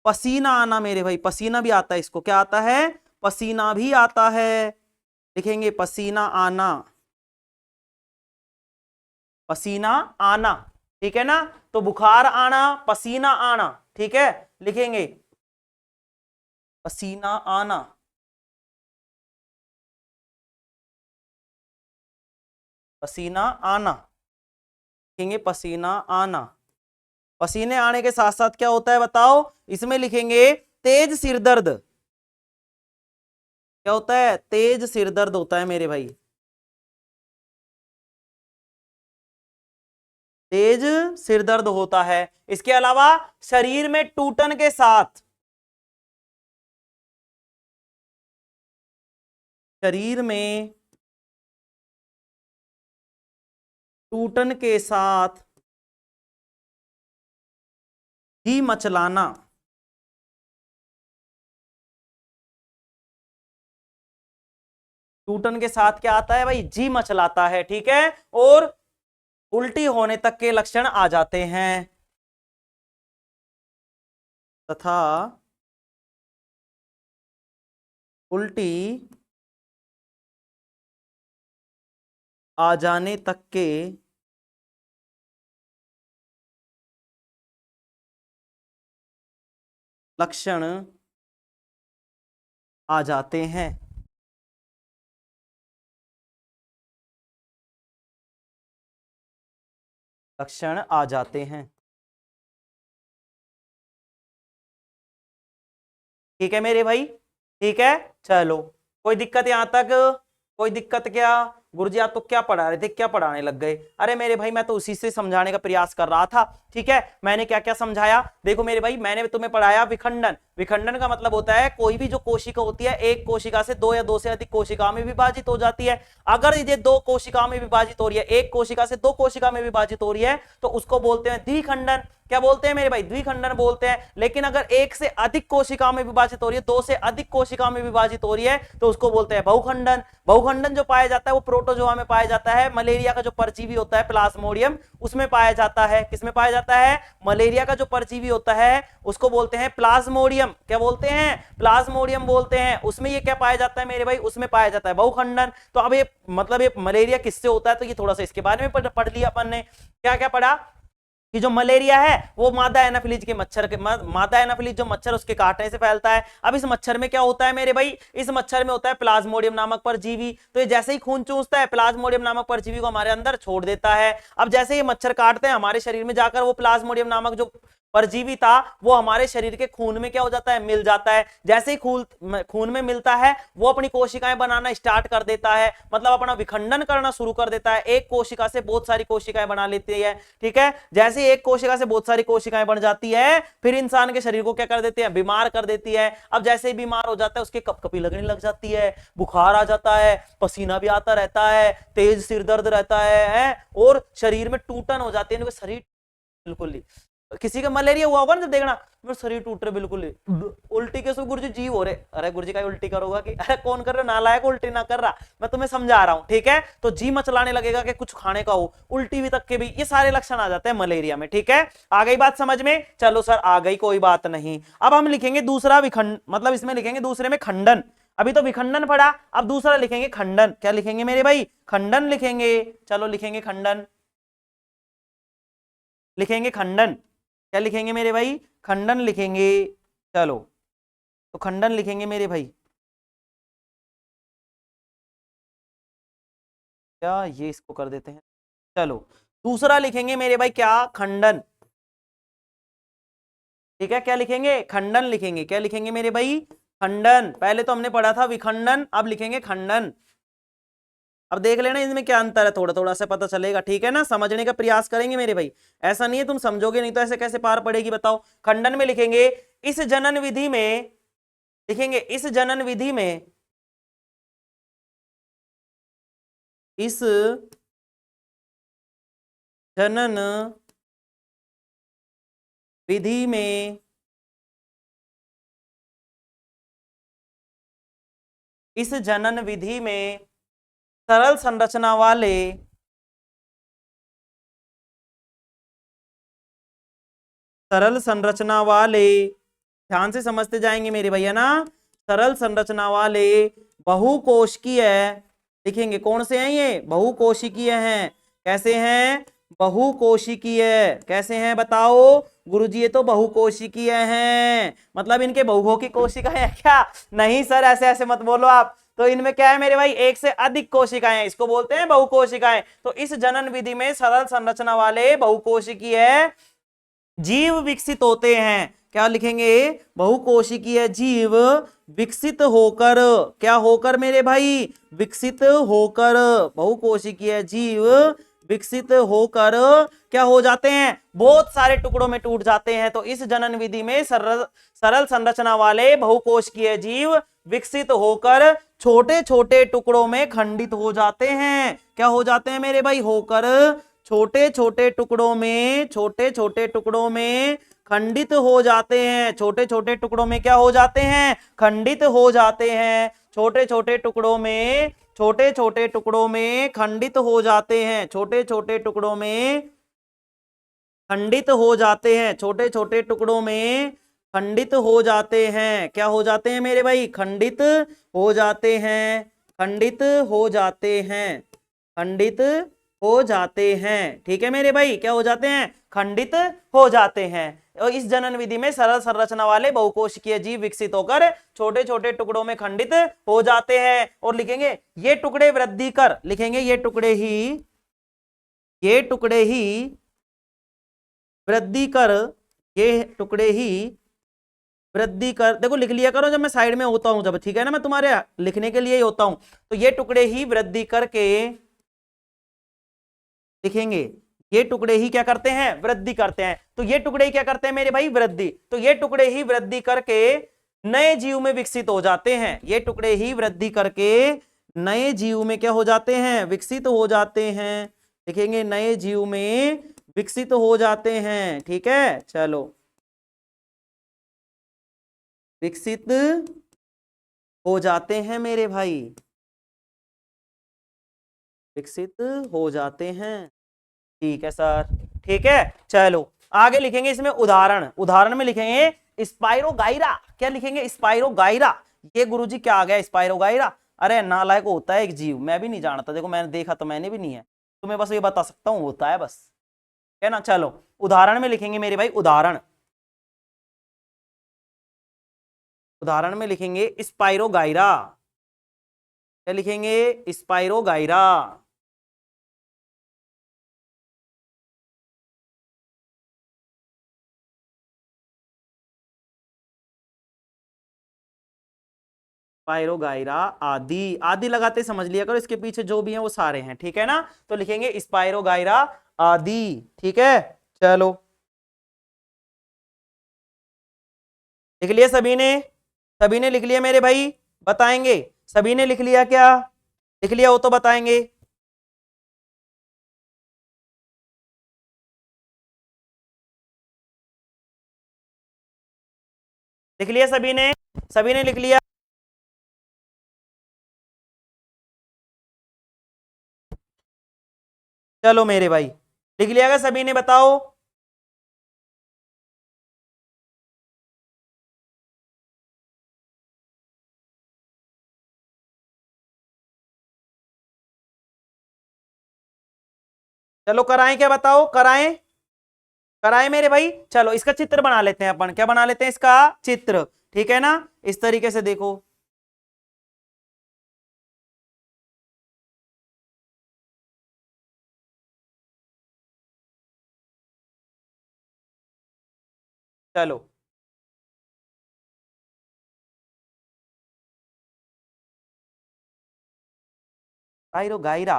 पसीना आना मेरे भाई, पसीना भी आता है इसको, क्या आता है, पसीना भी आता है। लिखेंगे पसीना आना, पसीना आना, ठीक है ना। तो बुखार आना, पसीना आना, ठीक है। लिखेंगे पसीना आना, पसीना आना, लिखेंगे पसीना आना। पसीने आने के साथ साथ क्या होता है बताओ, इसमें लिखेंगे तेज सिर दर्द। क्या होता है, तेज सिर दर्द होता है मेरे भाई। तेज सिर दर्द होता है। इसके अलावा शरीर में टूटन के साथ, शरीर में टूटन के साथ जी मचलाना, टूटन के साथ क्या आता है भाई, जी मचलाता है, ठीक है। और उल्टी होने तक के लक्षण आ जाते हैं तथा उल्टी आ जाने तक के लक्षण आ जाते हैं, लक्षण आ जाते हैं। ठीक है मेरे भाई, ठीक है। चलो, कोई दिक्कत यहां तक, कोई दिक्कत क्या? गुरुजी आप तो क्या पढ़ा रहे थे, क्या पढ़ाने लग गए? अरे मेरे भाई मैं तो उसी से समझाने का प्रयास कर रहा था, ठीक है। मैंने क्या क्या समझाया, देखो मेरे भाई, मैंने तुम्हें पढ़ाया विखंडन। विखंडन का मतलब होता है कोई भी जो कोशिका होती है एक कोशिका से दो या दो से अधिक कोशिकाओं में विभाजित हो जाती है। अगर ये दो कोशिकाओं में विभाजित हो रही है, एक कोशिका से दो कोशिका में विभाजित हो रही है, तो उसको बोलते हैं द्विखंडन। क्या बोलते हैं मेरे भाई? द्विखंडन बोलते हैं। लेकिन अगर एक से अधिक कोशिकाओं में विभाजित हो रही है, दो से अधिक कोशिकाओं में विभाजित हो रही है, तो उसको बोलते हैं बहुखंडन। बहुखंडन जो पाया जाता है वो प्रोटोजोआ में पाया जाता है। मलेरिया का जो परजीवी होता है प्लाज्मोडियम, उसमें पाया जाता है। किसमें पाया जाता है? मलेरिया का जो परजीवी होता है उसको बोलते हैं प्लाज्मोडियम। क्या बोलते हैं? प्लाज्मोडियम बोलते हैं। उसमें ये क्या पाया जाता है मेरे भाई? उसमें पाया जाता है बहुखंडन। तो अब ये मतलब ये मलेरिया किससे होता है, तो ये थोड़ा सा इसके बारे में पढ़ लिया अपन ने। क्या क्या पढ़ा कि जो मलेरिया है वो मादा एनाफिलीज के मच्छर के मादा एनाफिलीज जो मच्छर उसके काटने से फैलता है। अब इस मच्छर में क्या होता है मेरे भाई? इस मच्छर में होता है प्लाज्मोडियम नामक परजीवी। तो ये जैसे ही खून चूसता है प्लाज्मोडियम नामक परजीवी को हमारे अंदर छोड़ देता है। अब जैसे ये मच्छर काटते हैं हमारे शरीर में जाकर, वो प्लाज्मोडियम नामक जो परजीवी था वो हमारे शरीर के खून में क्या हो जाता है? मिल जाता है। जैसे ही खून में मिलता है वो अपनी कोशिकाएं बनाना स्टार्ट कर देता है, मतलब अपना विखंडन करना शुरू कर देता है। एक कोशिका से बहुत सारी कोशिकाएं बना लेती है, ठीक है। जैसे एक कोशिका से बहुत सारी कोशिकाएं बन जाती है, फिर इंसान के शरीर को क्या कर देती है? बीमार कर देती है। अब जैसे ही बीमार हो जाता है उसके कपकपी लगने लग जाती है, बुखार आ जाता है, पसीना भी आता रहता है, तेज सिर दर्द रहता है और शरीर में टूटन हो जाती है। शरीर बिल्कुल, किसी का मलेरिया हुआ होगा ना, जब देखना मेरा शरीर टूट रहे बिल्कुल, उल्टी के गुरुजी जी हो रहे। अरे गुरुजी का उल्टी करोगा कि अरे कौन कर रहा? नालायक उल्टी ना कर रहा, मैं तुम्हें समझा रहा हूं, ठीक है। तो जी मचलाने लगेगा कि कुछ खाने का हो, उल्टी भी तक के भी, ये सारे लक्षण आ जाते हैं मलेरिया में, ठीक है। आ गई बात समझ में? चलो सर आ गई, कोई बात नहीं। अब हम लिखेंगे दूसरा विखंड, मतलब इसमें लिखेंगे दूसरे में खंडन। अभी तो विखंडन पढ़ा, अब दूसरा लिखेंगे खंडन। क्या लिखेंगे मेरे भाई? खंडन लिखेंगे। चलो लिखेंगे खंडन, लिखेंगे खंडन। क्या लिखेंगे मेरे भाई? खंडन लिखेंगे। चलो तो खंडन लिखेंगे मेरे भाई। क्या ये इसको कर देते हैं। चलो दूसरा लिखेंगे मेरे भाई, क्या? खंडन, ठीक है। क्या लिखेंगे? खंडन लिखेंगे। क्या लिखेंगे मेरे भाई? खंडन। पहले तो हमने पढ़ा था विखंडन, अब लिखेंगे खंडन। अब देख लेना इनमें क्या अंतर है, थोड़ा थोड़ा सा पता चलेगा, ठीक है ना। समझने का प्रयास करेंगे मेरे भाई, ऐसा नहीं है तुम समझोगे नहीं तो ऐसे कैसे पार पड़ेगी बताओ। खंडन में लिखेंगे इस जनन विधि में, लिखेंगे इस जनन विधि में, इस जनन विधि में इस जनन विधि में सरल संरचना वाले, सरल संरचना वाले, ध्यान से समझते जाएंगे मेरे भैया ना, सरल संरचना वाले बहुकोशिकीय, लिखेंगे कौन से हैं ये? बहुकोशिकीय हैं। कैसे हैं? बहुकोशिकीय। कैसे हैं बताओ गुरुजी? ये तो बहुकोशिकीय हैं, मतलब इनके बहुभोग की कोशिकाएं हैं क्या? नहीं सर, ऐसे ऐसे मत बोलो आप। तो इनमें क्या है मेरे भाई? एक से अधिक कोशिकाएं हैं, इसको बोलते हैं बहुकोशिकाएं। तो इस जनन विधि में सरल संरचना वाले बहुकोशिकीय जीव विकसित होते हैं। क्या लिखेंगे? बहुकोशिकीय जीव विकसित होकर, क्या होकर मेरे भाई? विकसित होकर, बहुकोशिकीय जीव विकसित होकर क्या हो जाते हैं, बहुत सारे टुकड़ों में टूट जाते हैं। तो इस जनन विधि में सरल संरचना वाले बहुकोशिकीय जीव विकसित होकर छोटे छोटे टुकड़ों में खंडित हो जाते हैं। क्या हो जाते हैं मेरे भाई, होकर छोटे छोटे टुकड़ों में, छोटे छोटे टुकड़ों में खंडित हो जाते हैं। छोटे छोटे टुकड़ों में क्या हो जाते हैं, खंडित हो जाते हैं। छोटे छोटे टुकड़ों में, छोटे छोटे टुकड़ों में खंडित हो जाते हैं। छोटे छोटे टुकड़ों में खंडित हो जाते हैं। छोटे छोटे टुकड़ों में खंडित हो जाते हैं। क्या हो जाते हैं मेरे भाई, खंडित हो जाते हैं। खंडित हो जाते हैं। खंडित हो जाते हैं। ठीक है मेरे भाई, क्या हो जाते हैं, खंडित हो जाते हैं। और इस जनन विधि में सरल संरचना वाले बहुकोशिकीय जीव विकसित होकर छोटे छोटे टुकड़ों में खंडित हो जाते हैं। और लिखेंगे ये टुकड़े वृद्धि कर, लिखेंगे ये टुकड़े ही वृद्धि कर, ये टुकड़े ही वृद्धि कर। देखो लिख लिया करो जब मैं साइड में होता हूं, जब ठीक है ना, मैं तुम्हारे लिखने के लिए ही होता हूं। तो ये टुकड़े ही वृद्धि करके, लिखेंगे ये टुकड़े ही क्या करते हैं, वृद्धि करते हैं। तो ये टुकड़े ही क्या करते हैं मेरे भाई, वृद्धि। तो ये टुकड़े ही वृद्धि करके नए जीव में विकसित हो जाते हैं। ये टुकड़े ही वृद्धि करके नए जीव में क्या हो जाते हैं, विकसित हो जाते हैं। लिखेंगे नए जीव में विकसित हो जाते हैं। ठीक है, चलो विकसित हो जाते हैं मेरे भाई, विकसित हो जाते हैं। ठीक है सर, ठीक है। चलो आगे लिखेंगे इसमें उदाहरण। उदाहरण में लिखेंगे स्पाइरोगाइरा। क्या लिखेंगे, स्पाइरोगाइरा। ये गुरुजी क्या आ गया, स्पाइरोगाइरा। अरे नालायक होता है एक जीव, मैं भी नहीं जानता, देखो मैंने देखा तो मैंने भी नहीं है, तुम्हें बस ये बता सकता हूं, होता है बस, है ना। चलो उदाहरण में लिखेंगे मेरे भाई, उदाहरण। उदाहरण में लिखेंगे स्पाइरोगाइरा। क्या लिखेंगे, स्पाइरोगाइरा। स्पाइरोगाइरा आदि, आदि लगाते समझ लिया करो, इसके पीछे जो भी है वो सारे हैं, ठीक है ना। तो लिखेंगे स्पाइरोगाइरा आदि। ठीक है, चलो लिख लिया सभी ने, सभी ने लिख लिया मेरे भाई, बताएंगे सभी ने लिख लिया क्या, लिख लिया हो तो बताएंगे। लिख लिया सभी ने, सभी ने लिख लिया। चलो मेरे भाई लिख लिया क्या सभी ने, बताओ। चलो कराएं क्या, बताओ कराएं, कराएं मेरे भाई। चलो इसका चित्र बना लेते हैं अपन, क्या बना लेते हैं इसका चित्र, ठीक है ना। इस तरीके से देखो, चलो गायरो गायरा।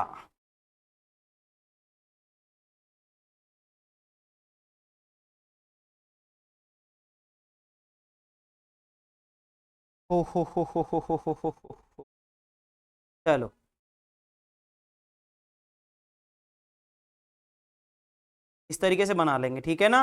हो। चलो इस तरीके से बना लेंगे, ठीक है ना।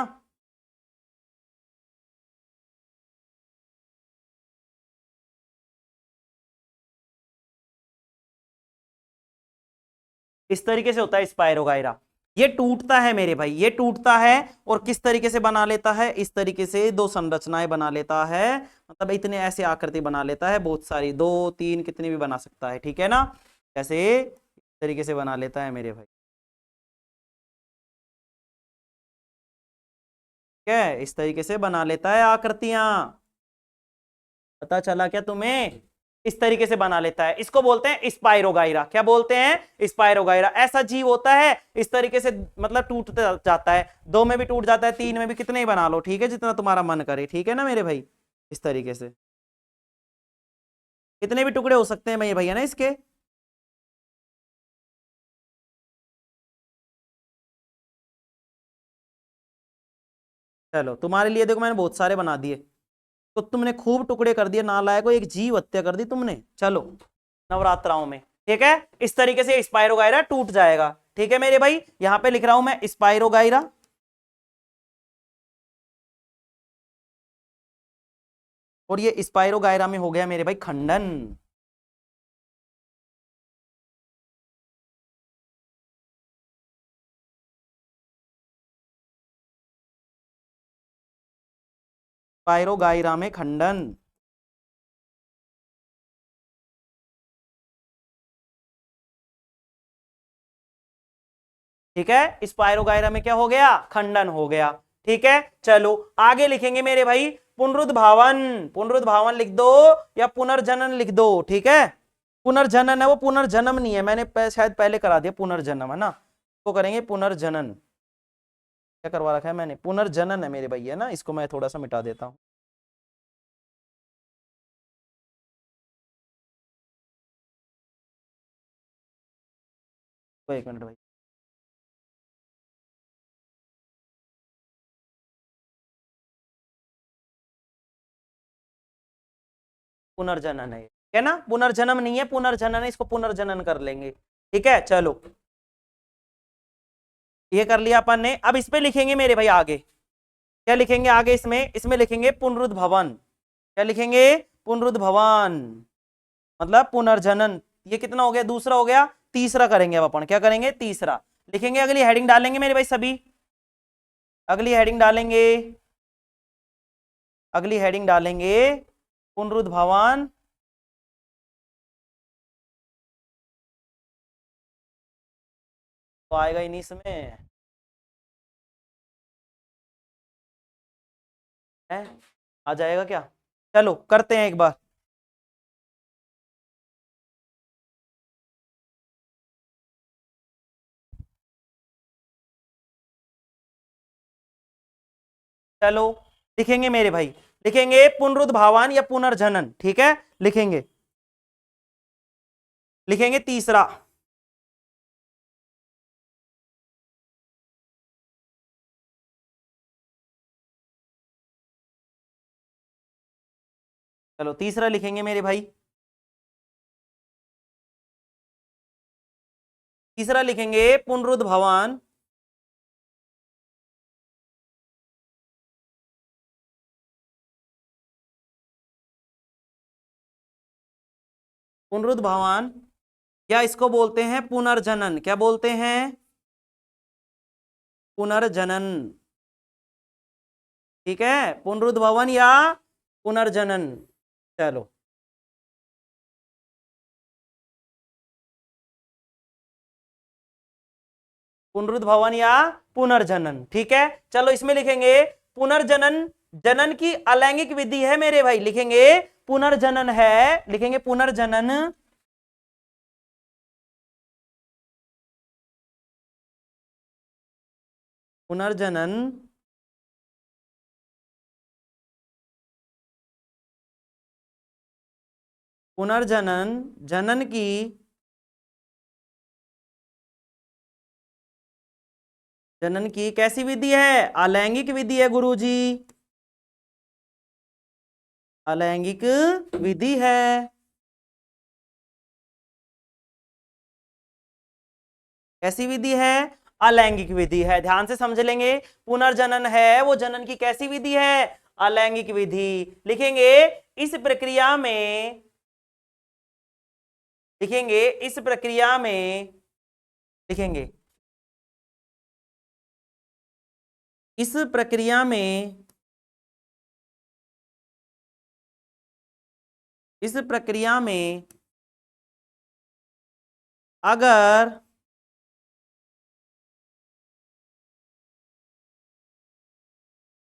इस तरीके से होता है स्पाइरोगाइरा। ये टूटता है मेरे भाई, ये टूटता है और किस तरीके से बना लेता है, इस तरीके से दो संरचनाएं बना लेता है। मतलब इतने ऐसे आकृति बना लेता है, बहुत सारी, दो तीन कितनी भी बना सकता है, ठीक है ना। जैसे इस तरीके से बना लेता है मेरे भाई, ठीक है, इस तरीके से बना लेता है आकृतियां। पता चला क्या तुम्हें, इस तरीके से बना लेता है, इसको बोलते हैं स्पाइरोगाइरा। क्या बोलते हैं, स्पाइरोगाइरा। ऐसा जीव होता है इस तरीके से, मतलब टूटते जाता है, दो में भी टूट जाता है, तीन में भी, कितने ही बना लो, ठीक है, जितना तुम्हारा मन करे, ठीक है ना मेरे भाई। इस तरीके से कितने भी टुकड़े हो सकते हैं मेरे भैया ना इसके। चलो तुम्हारे लिए देखो मैंने बहुत सारे बना दिए, तो तुमने खूब टुकड़े कर दिए, नालायक को, एक जीव हत्या कर दी तुमने। चलो नवरात्राओं में, ठीक है, इस तरीके से स्पाइरोगायरा टूट जाएगा। ठीक है मेरे भाई, यहां पे लिख रहा हूं मैं स्पाइरोगायरा, और ये स्पाइरोगायरा में हो गया मेरे भाई खंडन। स्पाइरोगायरा में खंडन। ठीक है, स्पाइरोगायरा में क्या हो गया, खंडन हो गया। ठीक है, चलो आगे लिखेंगे मेरे भाई पुनरुद्भावन। पुनरुद्भावन लिख दो या पुनर्जनन लिख दो। ठीक है, पुनर्जनन है वो, पुनर्जन्म नहीं है, मैंने शायद पहले करा दिया पुनर्जन्म, है ना, तो करेंगे पुनर्जनन। क्या करवा रखा है मैंने, पुनर्जनन है मेरे भाई, है ना, इसको मैं थोड़ा सा मिटा देता हूं। तो एक मिनट भाई, पुनर्जनन है ना, पुनर्जन्म नहीं है, पुनर्जनन है, इसको पुनर्जनन कर लेंगे। ठीक है, चलो ये कर लिया अपन ने। अब इस पे लिखेंगे मेरे भाई आगे, क्या लिखेंगे आगे इसमें, इसमें लिखेंगे पुनरुद्भवन। क्या लिखेंगे, पुनरुद्भवन, मतलब पुनर्जनन। ये कितना हो गया, दूसरा हो गया, तीसरा करेंगे अब अपन, क्या करेंगे, तीसरा लिखेंगे। अगली हेडिंग डालेंगे मेरे भाई सभी, अगली हेडिंग डालेंगे, अगली हेडिंग डालेंगे पुनरुद्भवन तो आएगा ही नहीं इसमें, है, आ जाएगा क्या, चलो करते हैं एक बार। चलो लिखेंगे मेरे भाई, लिखेंगे पुनरुद्भावन या पुनर्जनन। ठीक है, लिखेंगे, लिखेंगे तीसरा, चलो तीसरा लिखेंगे मेरे भाई, तीसरा लिखेंगे पुनरुद्भवन पुनरुद्भवन या इसको बोलते हैं पुनर्जनन। क्या बोलते हैं, पुनर्जनन। ठीक है, पुनरुद्भवन या पुनर्जनन। चलो पुनरुद्भवन या पुनर्जनन। ठीक है, चलो इसमें लिखेंगे पुनर्जनन, जनन की अलैंगिक विधि है मेरे भाई, लिखेंगे पुनर्जनन है, लिखेंगे पुनर्जनन पुनर्जनन पुनर्जनन जनन की जनन की कैसी विधि है, अलैंगिक विधि है गुरुजी, अलैंगिक विधि है। कैसी विधि है, अलैंगिक विधि है, ध्यान से समझ लेंगे। पुनर्जनन है वो जनन की कैसी विधि है, अलैंगिक विधि। लिखेंगे इस प्रक्रिया में, लिखेंगे इस प्रक्रिया में, लिखेंगे इस प्रक्रिया में, इस प्रक्रिया में अगर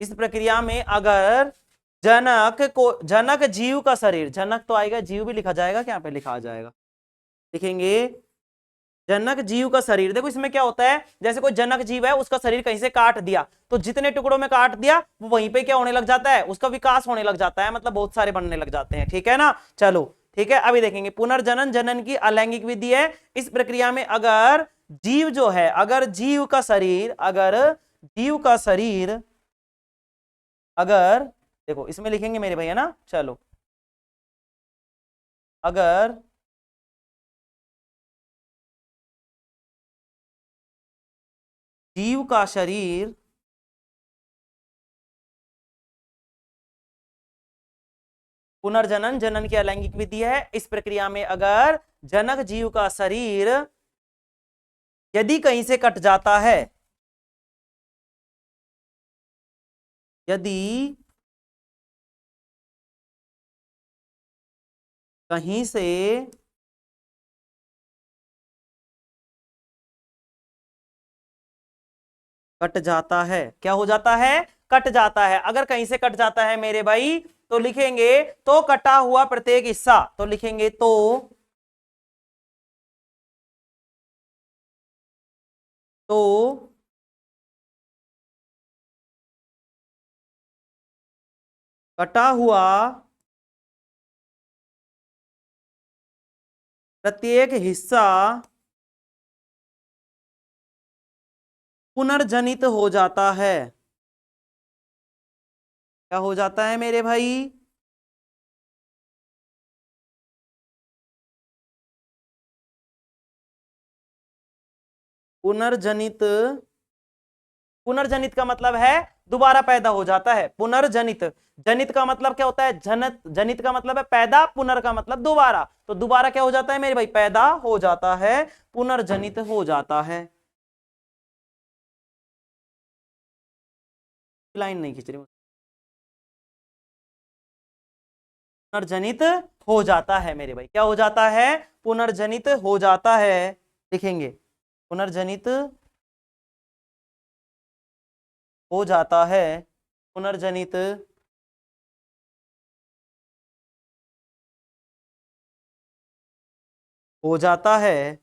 इस प्रक्रिया में अगर जनक को, जनक जीव का शरीर, जनक तो आएगा, जीव भी लिखा जाएगा, क्या पे लिखा जाएगा, लिखेंगे जनक जीव का शरीर। देखो इसमें क्या होता है, जैसे कोई जनक जीव है, उसका शरीर कहीं से काट दिया, तो जितने टुकड़ों में काट दिया वो वहीं पे क्या होने लग जाता है, उसका विकास होने लग जाता है, मतलब बहुत सारे बनने लग जाते हैं। ठीक है ना, चलो ठीक है, अभी देखेंगे पुनर्जनन जनन की अलैंगिक विधि है। इस प्रक्रिया में अगर जीव जो है, अगर जीव का शरीर, अगर जीव का शरीर अगर देखो इसमें लिखेंगे मेरे भाई, है ना, चलो, अगर जीव का शरीर पुनर्जनन, जनन की अलैंगिक विधि है, इस प्रक्रिया में अगर जनक जीव का शरीर यदि कहीं से कट जाता है, यदि कहीं से कट जाता है, क्या हो जाता है, कट जाता है, अगर कहीं से कट जाता है मेरे भाई तो लिखेंगे तो कटा हुआ प्रत्येक हिस्सा, तो लिखेंगे तो कटा हुआ प्रत्येक हिस्सा पुनर्जनित हो जाता है, क्या हो जाता है मेरे भाई, पुनर्जनित, पुनर्जनित का मतलब है दोबारा पैदा हो जाता है, पुनर्जनित, जनित का मतलब क्या होता है, जनत, जनित का मतलब है पैदा, पुनर का मतलब दोबारा, तो दोबारा क्या हो जाता है मेरे भाई, पैदा हो जाता है, पुनर्जनित हो जाता है। लाइन नहीं खींच रही, पुनर्जनित हो जाता है मेरे भाई, क्या हो जाता है, पुनर्जनित हो जाता है, लिखेंगे पुनर्जनित हो जाता है, पुनर्जनित हो जाता है,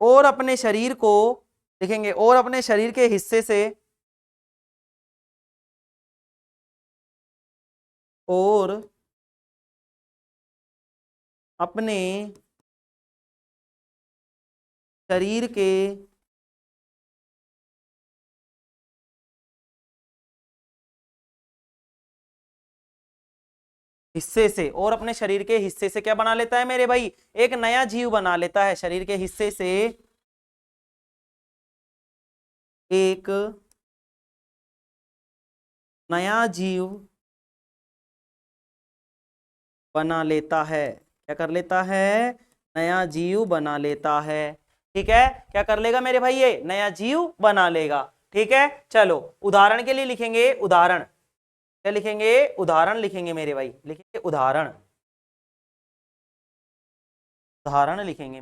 और अपने शरीर को, लिखेंगे और अपने शरीर के हिस्से से, और अपने शरीर के हिस्से से, और अपने शरीर के हिस्से से क्या बना लेता है मेरे भाई, एक नया जीव बना लेता है, शरीर के हिस्से से एक नया जीव बना लेता है, क्या कर लेता है, नया जीव बना लेता है, ठीक है, क्या कर लेगा मेरे भाई, ये नया जीव बना लेगा, ठीक है, चलो उदाहरण के लिए लिखेंगे, उदाहरण, क्या लिखेंगे, उदाहरण लिखेंगे मेरे भाई, लिखेंगे उदाहरण, उदाहरण लिखेंगे,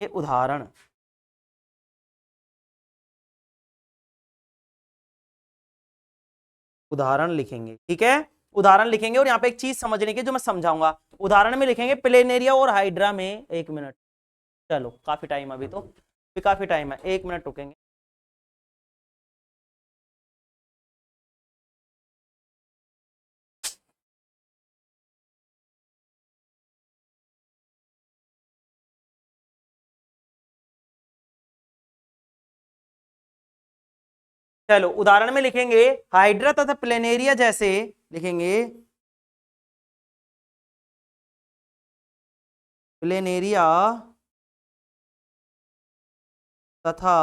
ये उदाहरण, उदाहरण लिखेंगे, ठीक है, उदाहरण लिखेंगे, और यहाँ पे एक चीज समझने की जो मैं समझाऊंगा, उदाहरण में लिखेंगे प्लेनेरिया और हाइड्रा में, एक मिनट, चलो काफी टाइम अभी तो, भी काफी टाइम है, एक मिनट रुकेंगे, चलो उदाहरण में लिखेंगे हाइड्रा तथा प्लेनेरिया जैसे, लिखेंगे प्लेनेरिया तथा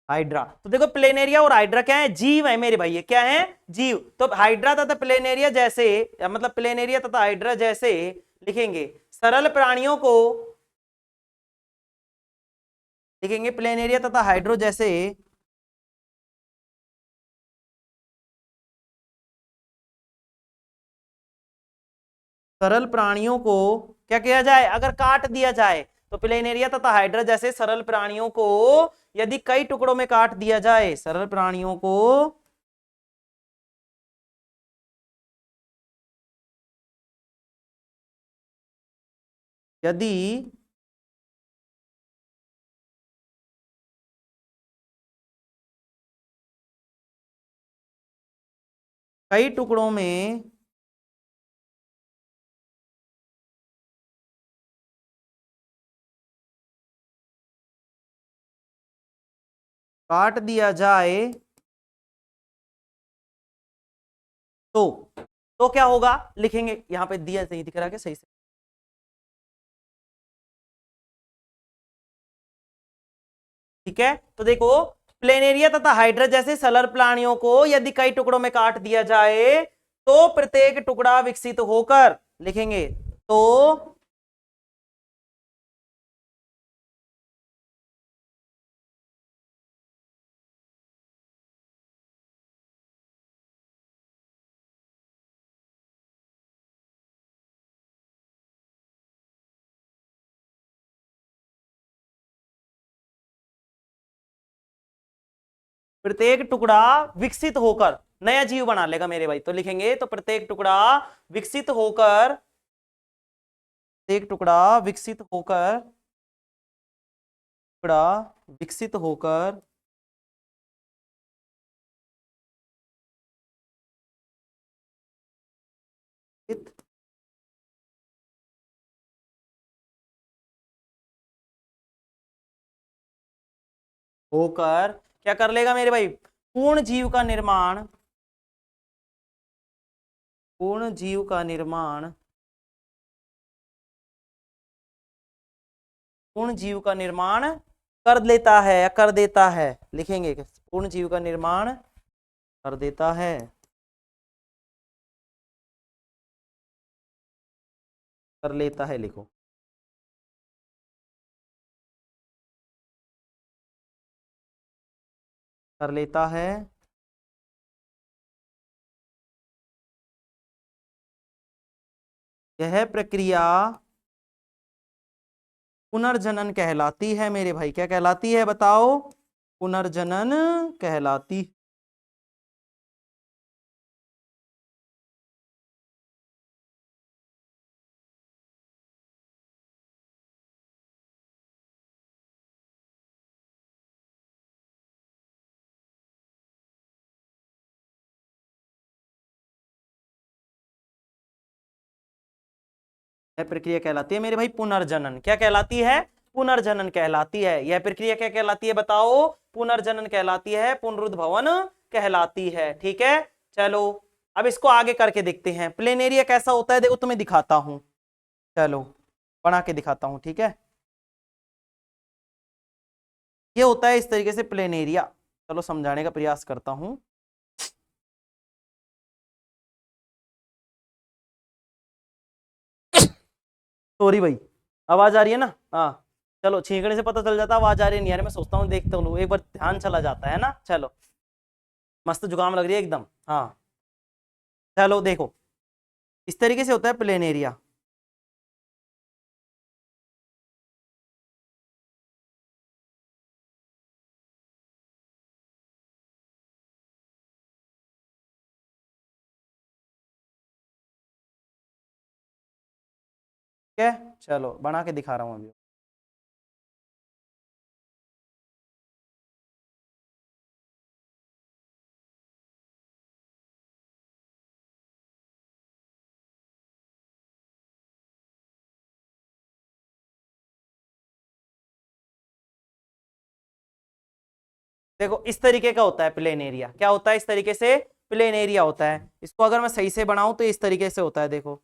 हाइड्रा, तो देखो प्लेनेरिया और हाइड्रा क्या है, जीव है मेरे भाई, ये क्या है, जीव, तो हाइड्रा तथा प्लेनेरिया जैसे, मतलब प्लेनेरिया तथा हाइड्रा जैसे, लिखेंगे सरल प्राणियों को, लिखेंगे प्लेनेरिया तथा हाइड्रो जैसे सरल प्राणियों को क्या किया जाए, अगर काट दिया जाए, तो प्लेनेरिया तथा हाइड्रा जैसे सरल प्राणियों को यदि कई टुकड़ों में काट दिया जाए, सरल प्राणियों को यदि कई टुकड़ों में काट दिया जाए तो क्या होगा, लिखेंगे यहां पे दिया नहीं दिख रहा क्या सही से। ठीक है, तो देखो प्लेनेरिया तथा हाइड्रा जैसे सलर प्राणियों को यदि कई टुकड़ों में काट दिया जाए तो प्रत्येक टुकड़ा विकसित होकर, लिखेंगे तो प्रत्येक टुकड़ा विकसित होकर नया जीव बना लेगा मेरे भाई। तो लिखेंगे तो प्रत्येक टुकड़ा विकसित होकर, प्रत्येक टुकड़ा विकसित होकर, टुकड़ा विकसित होकर होकर क्या कर लेगा मेरे भाई, पूर्ण जीव का निर्माण, पूर्ण जीव का निर्माण, पूर्ण जीव का निर्माण कर लेता है या कर देता है, लिखेंगे पूर्ण जीव का निर्माण कर देता है, कर लेता है, लिखो। कर लेता है, यह प्रक्रिया पुनर्जनन कहलाती है मेरे भाई। क्या कहलाती है बताओ, पुनर्जनन कहलाती। यह प्रक्रिया कहलाती है मेरे भाई पुनर्जनन। क्या कहलाती है, पुनर्जनन कहलाती है। यह प्रक्रिया क्या कहलाती है बताओ, पुनर्जनन कहलाती है, पुनरुद्भवन कहलाती है। ठीक है, चलो अब इसको आगे करके देखते हैं। प्लेनेरिया कैसा होता है देखो तुम्हें दिखाता हूं, चलो बना के दिखाता हूं। ठीक है, ये होता है इस तरीके से प्लेनेरिया। चलो समझाने का प्रयास करता हूं। सॉरी भाई, आवाज आ रही है ना, हाँ चलो छींकने से पता चल जाता आवाज आ रही है नहीं यार, मैं सोचता हूँ देखता हूँ एक बार ध्यान चला जाता है ना। चलो मस्त जुकाम लग रही है एकदम, हाँ चलो देखो इस तरीके से होता है प्लेनेरिया। ठीक है, चलो बना के दिखा रहा हूँ अभी। देखो इस तरीके का होता है प्लेन एरिया। क्या होता है इस तरीके से, प्लेन एरिया होता है। इसको अगर मैं सही से बनाऊं तो इस तरीके से होता है, देखो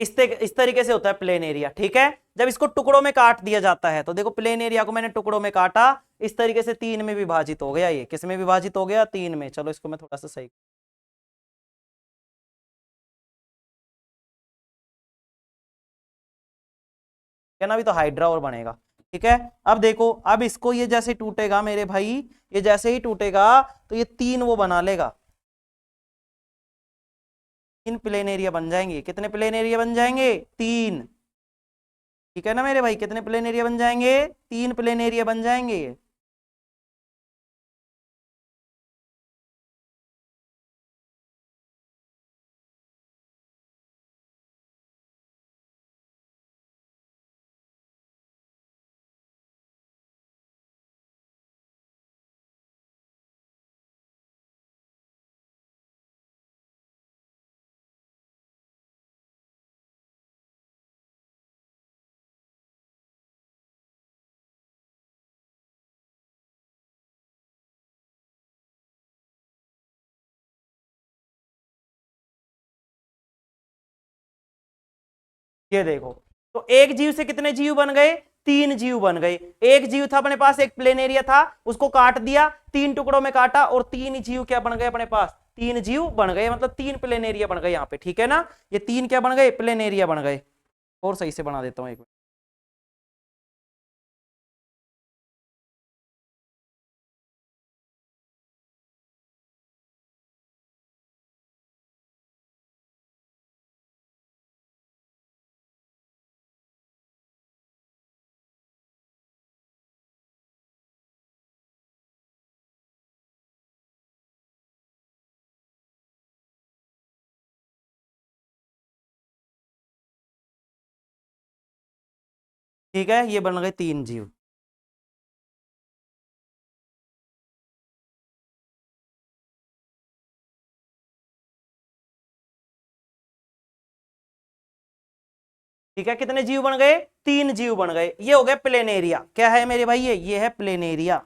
इस तरीके से होता है प्लेन एरिया। ठीक है, जब इसको टुकड़ों में काट दिया जाता है तो देखो प्लेन एरिया को मैंने टुकड़ों में काटा, इस तरीके से तीन में विभाजित हो गया। ये किस में विभाजित हो गया, तीन में। चलो इसको मैं थोड़ा सा सही, है ना, अभी तो हाइड्रा और बनेगा। ठीक है, अब देखो अब इसको ये जैसे टूटेगा मेरे भाई, ये जैसे ही टूटेगा तो ये तीन वो बना लेगा, तीन प्लेन एरिया बन जाएंगे। कितने प्लेन एरिया बन जाएंगे, तीन। ठीक है ना मेरे भाई, कितने प्लेन एरिया बन जाएंगे, तीन प्लेन एरिया बन जाएंगे। ये देखो, तो एक जीव से कितने जीव बन गए, 3 जीव बन गए। एक जीव था अपने पास, एक प्लेन एरिया था, उसको काट दिया, 3 टुकड़ों में काटा और 3 जीव क्या बन गए अपने पास, 3 जीव बन गए, मतलब 3 प्लेन एरिया बन गए यहाँ पे, ठीक है ना। ये 3 क्या बन गए, प्लेन एरिया बन गए। और सही से बना देता हूं एक मिनट। ठीक है, ये बन गए 3 जीव। ठीक है, कितने जीव बन गए, 3 जीव बन गए। ये हो गया प्लेन एरिया। क्या है मेरे भाई, ये है प्लेन एरिया।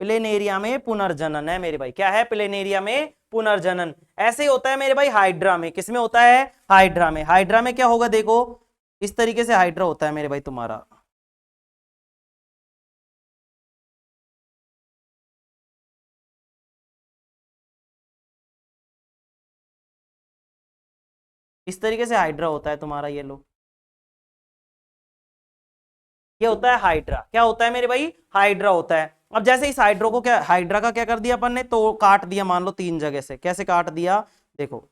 प्लेन एरिया में पुनर्जनन है मेरे भाई। क्या है, प्लेन एरिया में पुनर्जनन। ऐसे ही होता है मेरे भाई हाइड्रा में। किसमें होता है, हाइड्रा में। हाइड्रा में क्या होगा, देखो इस तरीके से हाइड्रा होता है मेरे भाई तुम्हारा। इस तरीके से हाइड्रा होता है तुम्हारा, ये लो, ये होता है हाइड्रा। क्या होता है मेरे भाई, हाइड्रा होता है। अब जैसे इस हाइड्रो को, क्या हाइड्रा का क्या कर दिया अपन ने, तो काट दिया, मान लो 3 जगह से। कैसे काट दिया, देखो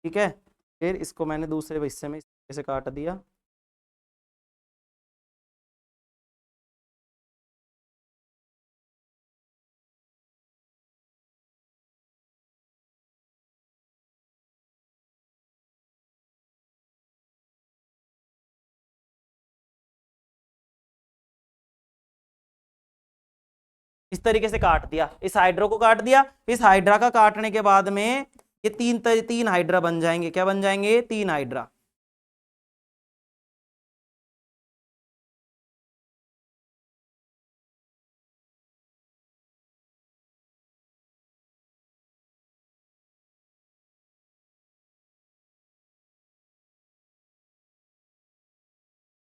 ठीक है। फिर इसको मैंने दूसरे हिस्से में इस तरीके से काट दिया। इस तरीके से काट दिया, इस हाइड्रो को काट दिया। इस हाइड्रा का काटने के बाद में ये तीन हाइड्रा बन जाएंगे। क्या बन जाएंगे, 3 हाइड्रा।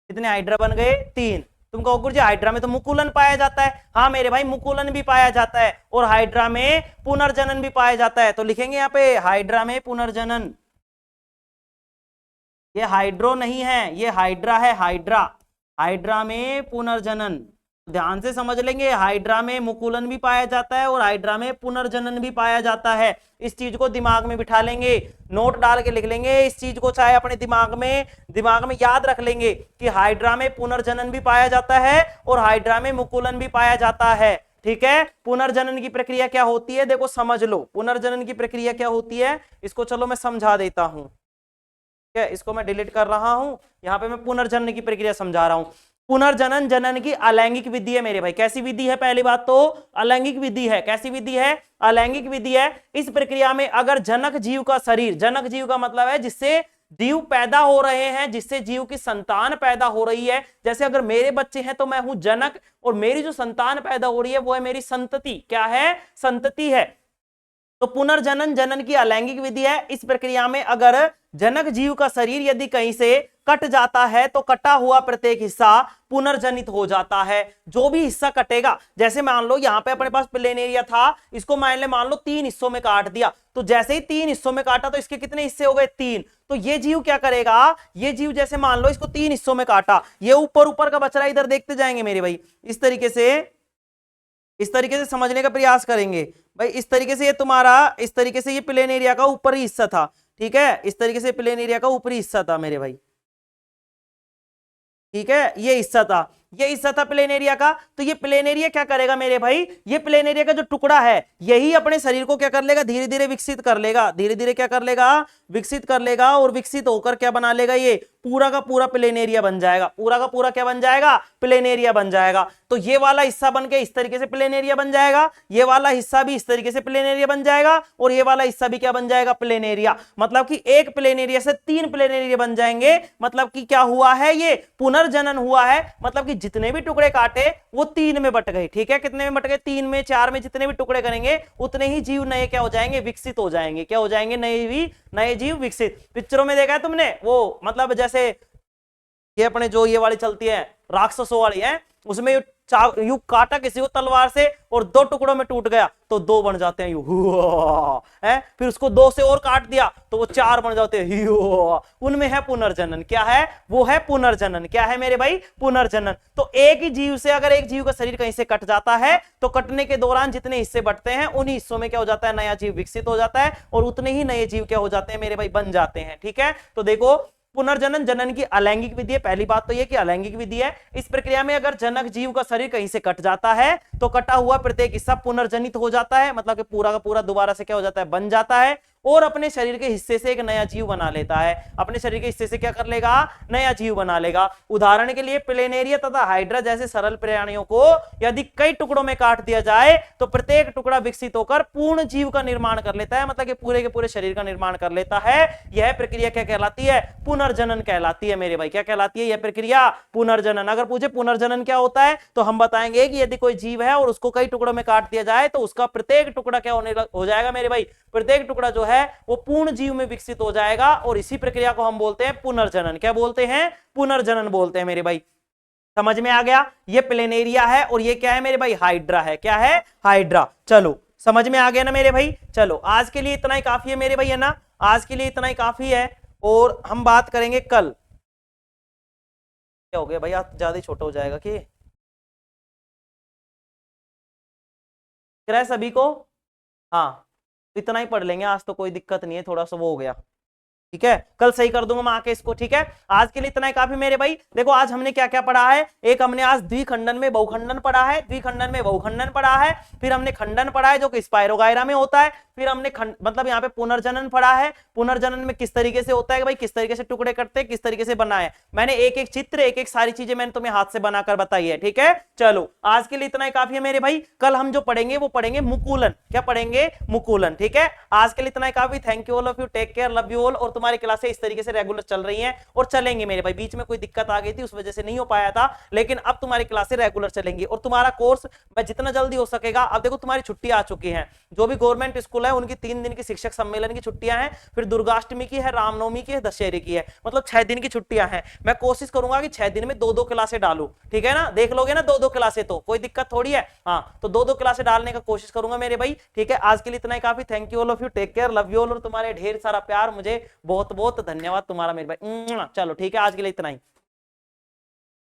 कितने हाइड्रा बन गए, 3। तुम कहोगे जी हाइड्रा में तो मुकुलन पाया जाता है। हाँ मेरे भाई, मुकुलन भी पाया जाता है और हाइड्रा में पुनर्जनन भी पाया जाता है। तो लिखेंगे यहाँ पे हाइड्रा में पुनर्जनन। ये हाइड्रो नहीं है, ये हाइड्रा है, हाइड्रा। हाइड्रा में पुनर्जनन, ध्यान से समझ लेंगे। हाइड्रा में मुकुलन भी पाया जाता है और हाइड्रा में पुनर्जनन भी पाया जाता है। इस चीज को दिमाग में बिठा लेंगे, नोट डाल के लिख लेंगे इस चीज को, चाहे अपने दिमाग में याद रख लेंगे कि हाइड्रा में पुनर्जनन भी पाया जाता है और हाइड्रा में मुकुलन भी पाया जाता है। ठीक है, पुनर्जनन की प्रक्रिया क्या होती है, देखो समझ लो। पुनर्जनन की प्रक्रिया क्या होती है, इसको चलो मैं समझा देता हूं। इसको मैं डिलीट कर रहा हूं, यहां पे मैं पुनर्जनन की प्रक्रिया समझा रहा हूं। पुनर्जनन जनन की अलैंगिक विधि है मेरे भाई। कैसी विधि है, पहली बात तो अलैंगिक विधि है। कैसी विधि है, अलैंगिक विधि है। इस प्रक्रिया में अगर जनक जीव का शरीर, जनक जीव का मतलब है जिससे जीव पैदा हो रहे हैं, जिससे जीव की संतान पैदा हो रही है। जैसे अगर मेरे बच्चे हैं तो मैं हूं जनक, और मेरी जो संतान पैदा हो रही है वो है मेरी संतति। क्या है, संतति है। तो पुनर्जनन जनन की अलैंगिक विधि है। इस प्रक्रिया में अगर जनक जीव का शरीर यदि कहीं से कट जाता है तो कटा हुआ प्रत्येक हिस्सा पुनर्जनित हो जाता है। जो भी हिस्सा कटेगा, जैसे मान लो यहां पे अपने पास प्लेन एरिया था, इसको मान लो 3 हिस्सों में काट दिया। तो जैसे ही 3 हिस्सों में काटा तो इसके कितने हिस्से हो गए, 3। तो ये जीव क्या करेगा, ये जीव जैसे मान लो इसको 3 हिस्सों में काटा, ये ऊपर ऊपर का बच रहा, इधर देखते जाएंगे मेरे भाई। इस तरीके से समझने का प्रयास करेंगे भाई। इस तरीके से ये तुम्हारा, इस तरीके से ये प्लेन एरिया का ऊपरी हिस्सा था। ठीक है, इस तरीके से प्लेन एरिया का ऊपरी हिस्सा था मेरे भाई। ठीक है, ये हिस्सा था। ये हिस्सा था प्लेन एरिया का। तो ये प्लेन एरिया क्या करेगा मेरे भाई, ये प्लेन एरिया का जो टुकड़ा है यही अपने शरीर को क्या कर लेगा, धीरे धीरे विकसित कर लेगा, धीरे धीरे क्या कर लेगा, विकसित कर लेगा, और विकसित होकर क्या बना लेगा, ये पूरा का पूरा प्लेन एरिया बन जाएगा, पूरा का पूरा क्या बन जाएगा, प्लेन एरिया बन जाएगा। तो ये वाला हिस्सा बन के इस तरीके से प्लेन एरिया बन जाएगा, ये वाला हिस्सा भी इस तरीके से प्लेन एरिया बन जाएगा, और ये वाला हिस्सा भी क्या बन जाएगा, प्लेन एरिया। मतलब कि एक प्लेन एरिया से 3 प्लेन एरिया बन जाएंगे। मतलब कि क्या हुआ है, ये पुनर्जनन हुआ है। मतलब कि जितने भी टुकड़े काटे वो 3 में बट गए। ठीक है, कितने में बट गए, 3 में, 4 में, जितने भी टुकड़े करेंगे उतने ही जीव नए क्या हो जाएंगे, विकसित हो जाएंगे। क्या हो जाएंगे, नए जीव विकसित। पिक्चरों में देखा है तुमने वो, मतलब जैसे ये अपने जो ये वाली चलती है राक्षसों वाली है, उसमें यू काटा किसी को तलवार से और 2 टुकड़ों में टूट गया तो 2 बन जाते हैं, यू है। फिर उसको 2 से और काट दिया तो वो 4 बन जाते हैं, उनमें है पुनर्जनन। क्या है, वो है पुनर्जनन। क्या है मेरे भाई, पुनर्जनन। तो एक ही जीव से अगर एक जीव का शरीर कहीं से कट जाता है तो कटने के दौरान जितने हिस्से बटते हैं उन्हीं हिस्सों में क्या हो जाता है, नया जीव विकसित हो जाता है, और उतने ही नए जीव क्या हो जाते हैं मेरे भाई, बन जाते हैं। ठीक है, तो देखो पुनर्जनन जनन की अलैंगिक विधि है। पहली बात तो यह कि अलैंगिक विधि है। इस प्रक्रिया में अगर जनक जीव का शरीर कहीं से कट जाता है तो कटा हुआ प्रत्येक हिस्सा पुनर्जनित हो जाता है, मतलब कि पूरा का पूरा दोबारा से क्या हो जाता है, बन जाता है, और अपने शरीर के हिस्से से एक नया जीव बना लेता है। अपने शरीर के हिस्से से क्या कर लेगा, नया जीव बना लेगा। उदाहरण के लिए प्लेनेरिया तथा हाइड्रा जैसे सरल प्राणियों को यदि कई टुकड़ों में काट दिया जाए तो प्रत्येक टुकड़ा विकसित होकर पूर्ण जीव का निर्माण कर लेता है, मतलब कि पूरे के पूरे शरीर का निर्माण कर लेता है। यह प्रक्रिया क्या कहलाती है, पुनर्जनन कहलाती है मेरे भाई। क्या कहलाती है यह प्रक्रिया, पुनर्जनन। अगर पूछे पुनर्जनन क्या होता है तो हम बताएंगे कि यदि कोई जीव है और उसको कई टुकड़ों में काट दिया जाए तो उसका प्रत्येक टुकड़ा क्या हो जाएगा मेरे भाई, प्रत्येक टुकड़ा जो है वो पूर्ण जीव में विकसित हो जाएगा, और इसी प्रक्रिया को हम बोलते हैं पुनर्जनन। क्या बोलते हैं, पुनर्जनन बोलते हैं मेरे भाई। समझ में आ गया, ये प्लेनेरिया है और ये क्या है मेरे भाई, हाइड्रा है। क्या है, हाइड्रा। चलो समझ में आ गया ना मेरे भाई। चलो आज के लिए इतना ही काफी है मेरे भाई, है ना, आज के लिए इतना ही काफी है, और हम बात करेंगे कल। क्या हो गया भाई, आज ज्यादा ही छोटा हो जाएगा कि सभी को, हाँ इतना ही पढ़ लेंगे आज, तो कोई दिक्कत नहीं है, थोड़ा सा वो हो गया। ठीक है, कल सही कर दूंगा मैं आके इसको। ठीक है, आज के लिए इतना ही काफी मेरे भाई। देखो आज हमने क्या क्या पढ़ा है, एक हमने आज द्विखंडन में बहुखंडन पढ़ा है, द्विखंडन में बहुखंडन पढ़ा है, फिर हमने खंडन पढ़ा है जो कि स्पाइरोगायरा में होता है, फिर हमने मतलब यहाँ पे पुनर्जनन पढ़ा है। पुनर्जनन में किस तरीके से होता है भाई, किस तरीके से टुकड़े करते हैं, किस तरीके से बनाए, मैंने एक एक चित्र, एक एक सारी चीजें मैंने तुम्हें हाथ से बनाकर बताई है। ठीक है, चलो आज के लिए इतना ही काफी है मेरे भाई। कल हम जो पढ़ेंगे वो पढ़ेंगे मुकुलन। क्या पढ़ेंगे, मुकुलन। ठीक है, आज के लिए इतना ही काफी। Thank you all of you, take care, love you all. और तुम्हारी क्लासें इस तरीके से रेगुलर चल रही हैं और चलेंगे मेरे भाई। बीच में कोई दिक्कत आ गई थी उस वजह से नहीं हो पाया था, लेकिन अब तुम्हारी क्लासें रेगुलर चलेंगी और तुम्हारा कोर्स मैं जितना जल्दी हो सकेगा। अब देखो तुम्हारी छुट्टी आ चुकी है, जो भी गवर्नमेंट स्कूल है उनकी 3 दिन की शिक्षक सम्मेलन की छुट्टियां हैं, फिर दुर्गाष्टमी की है, रामनवमी की है, दशहरे की है, मतलब 6 दिन की छुट्टियां हैं। मैं कोशिश करूंगा कि 6 दिन में 2-2 क्लासें डालूं। ठीक है ना, देख लोगे ना 2-2 क्लासें, तो कोई दिक्कत थोड़ी है। हाँ, तो 2-2 क्लासें डालने का कोशिश करूंगा मेरे भाई। ठीक है, आज के लिए इतना ही काफी। Thank you all of you, take care, love you all. और तुम्हारे ढेर सारा प्यार, मुझे बहुत बहुत धन्यवाद तुम्हारा मेरे भाई। चलो ठीक है, आज के लिए इतना ही।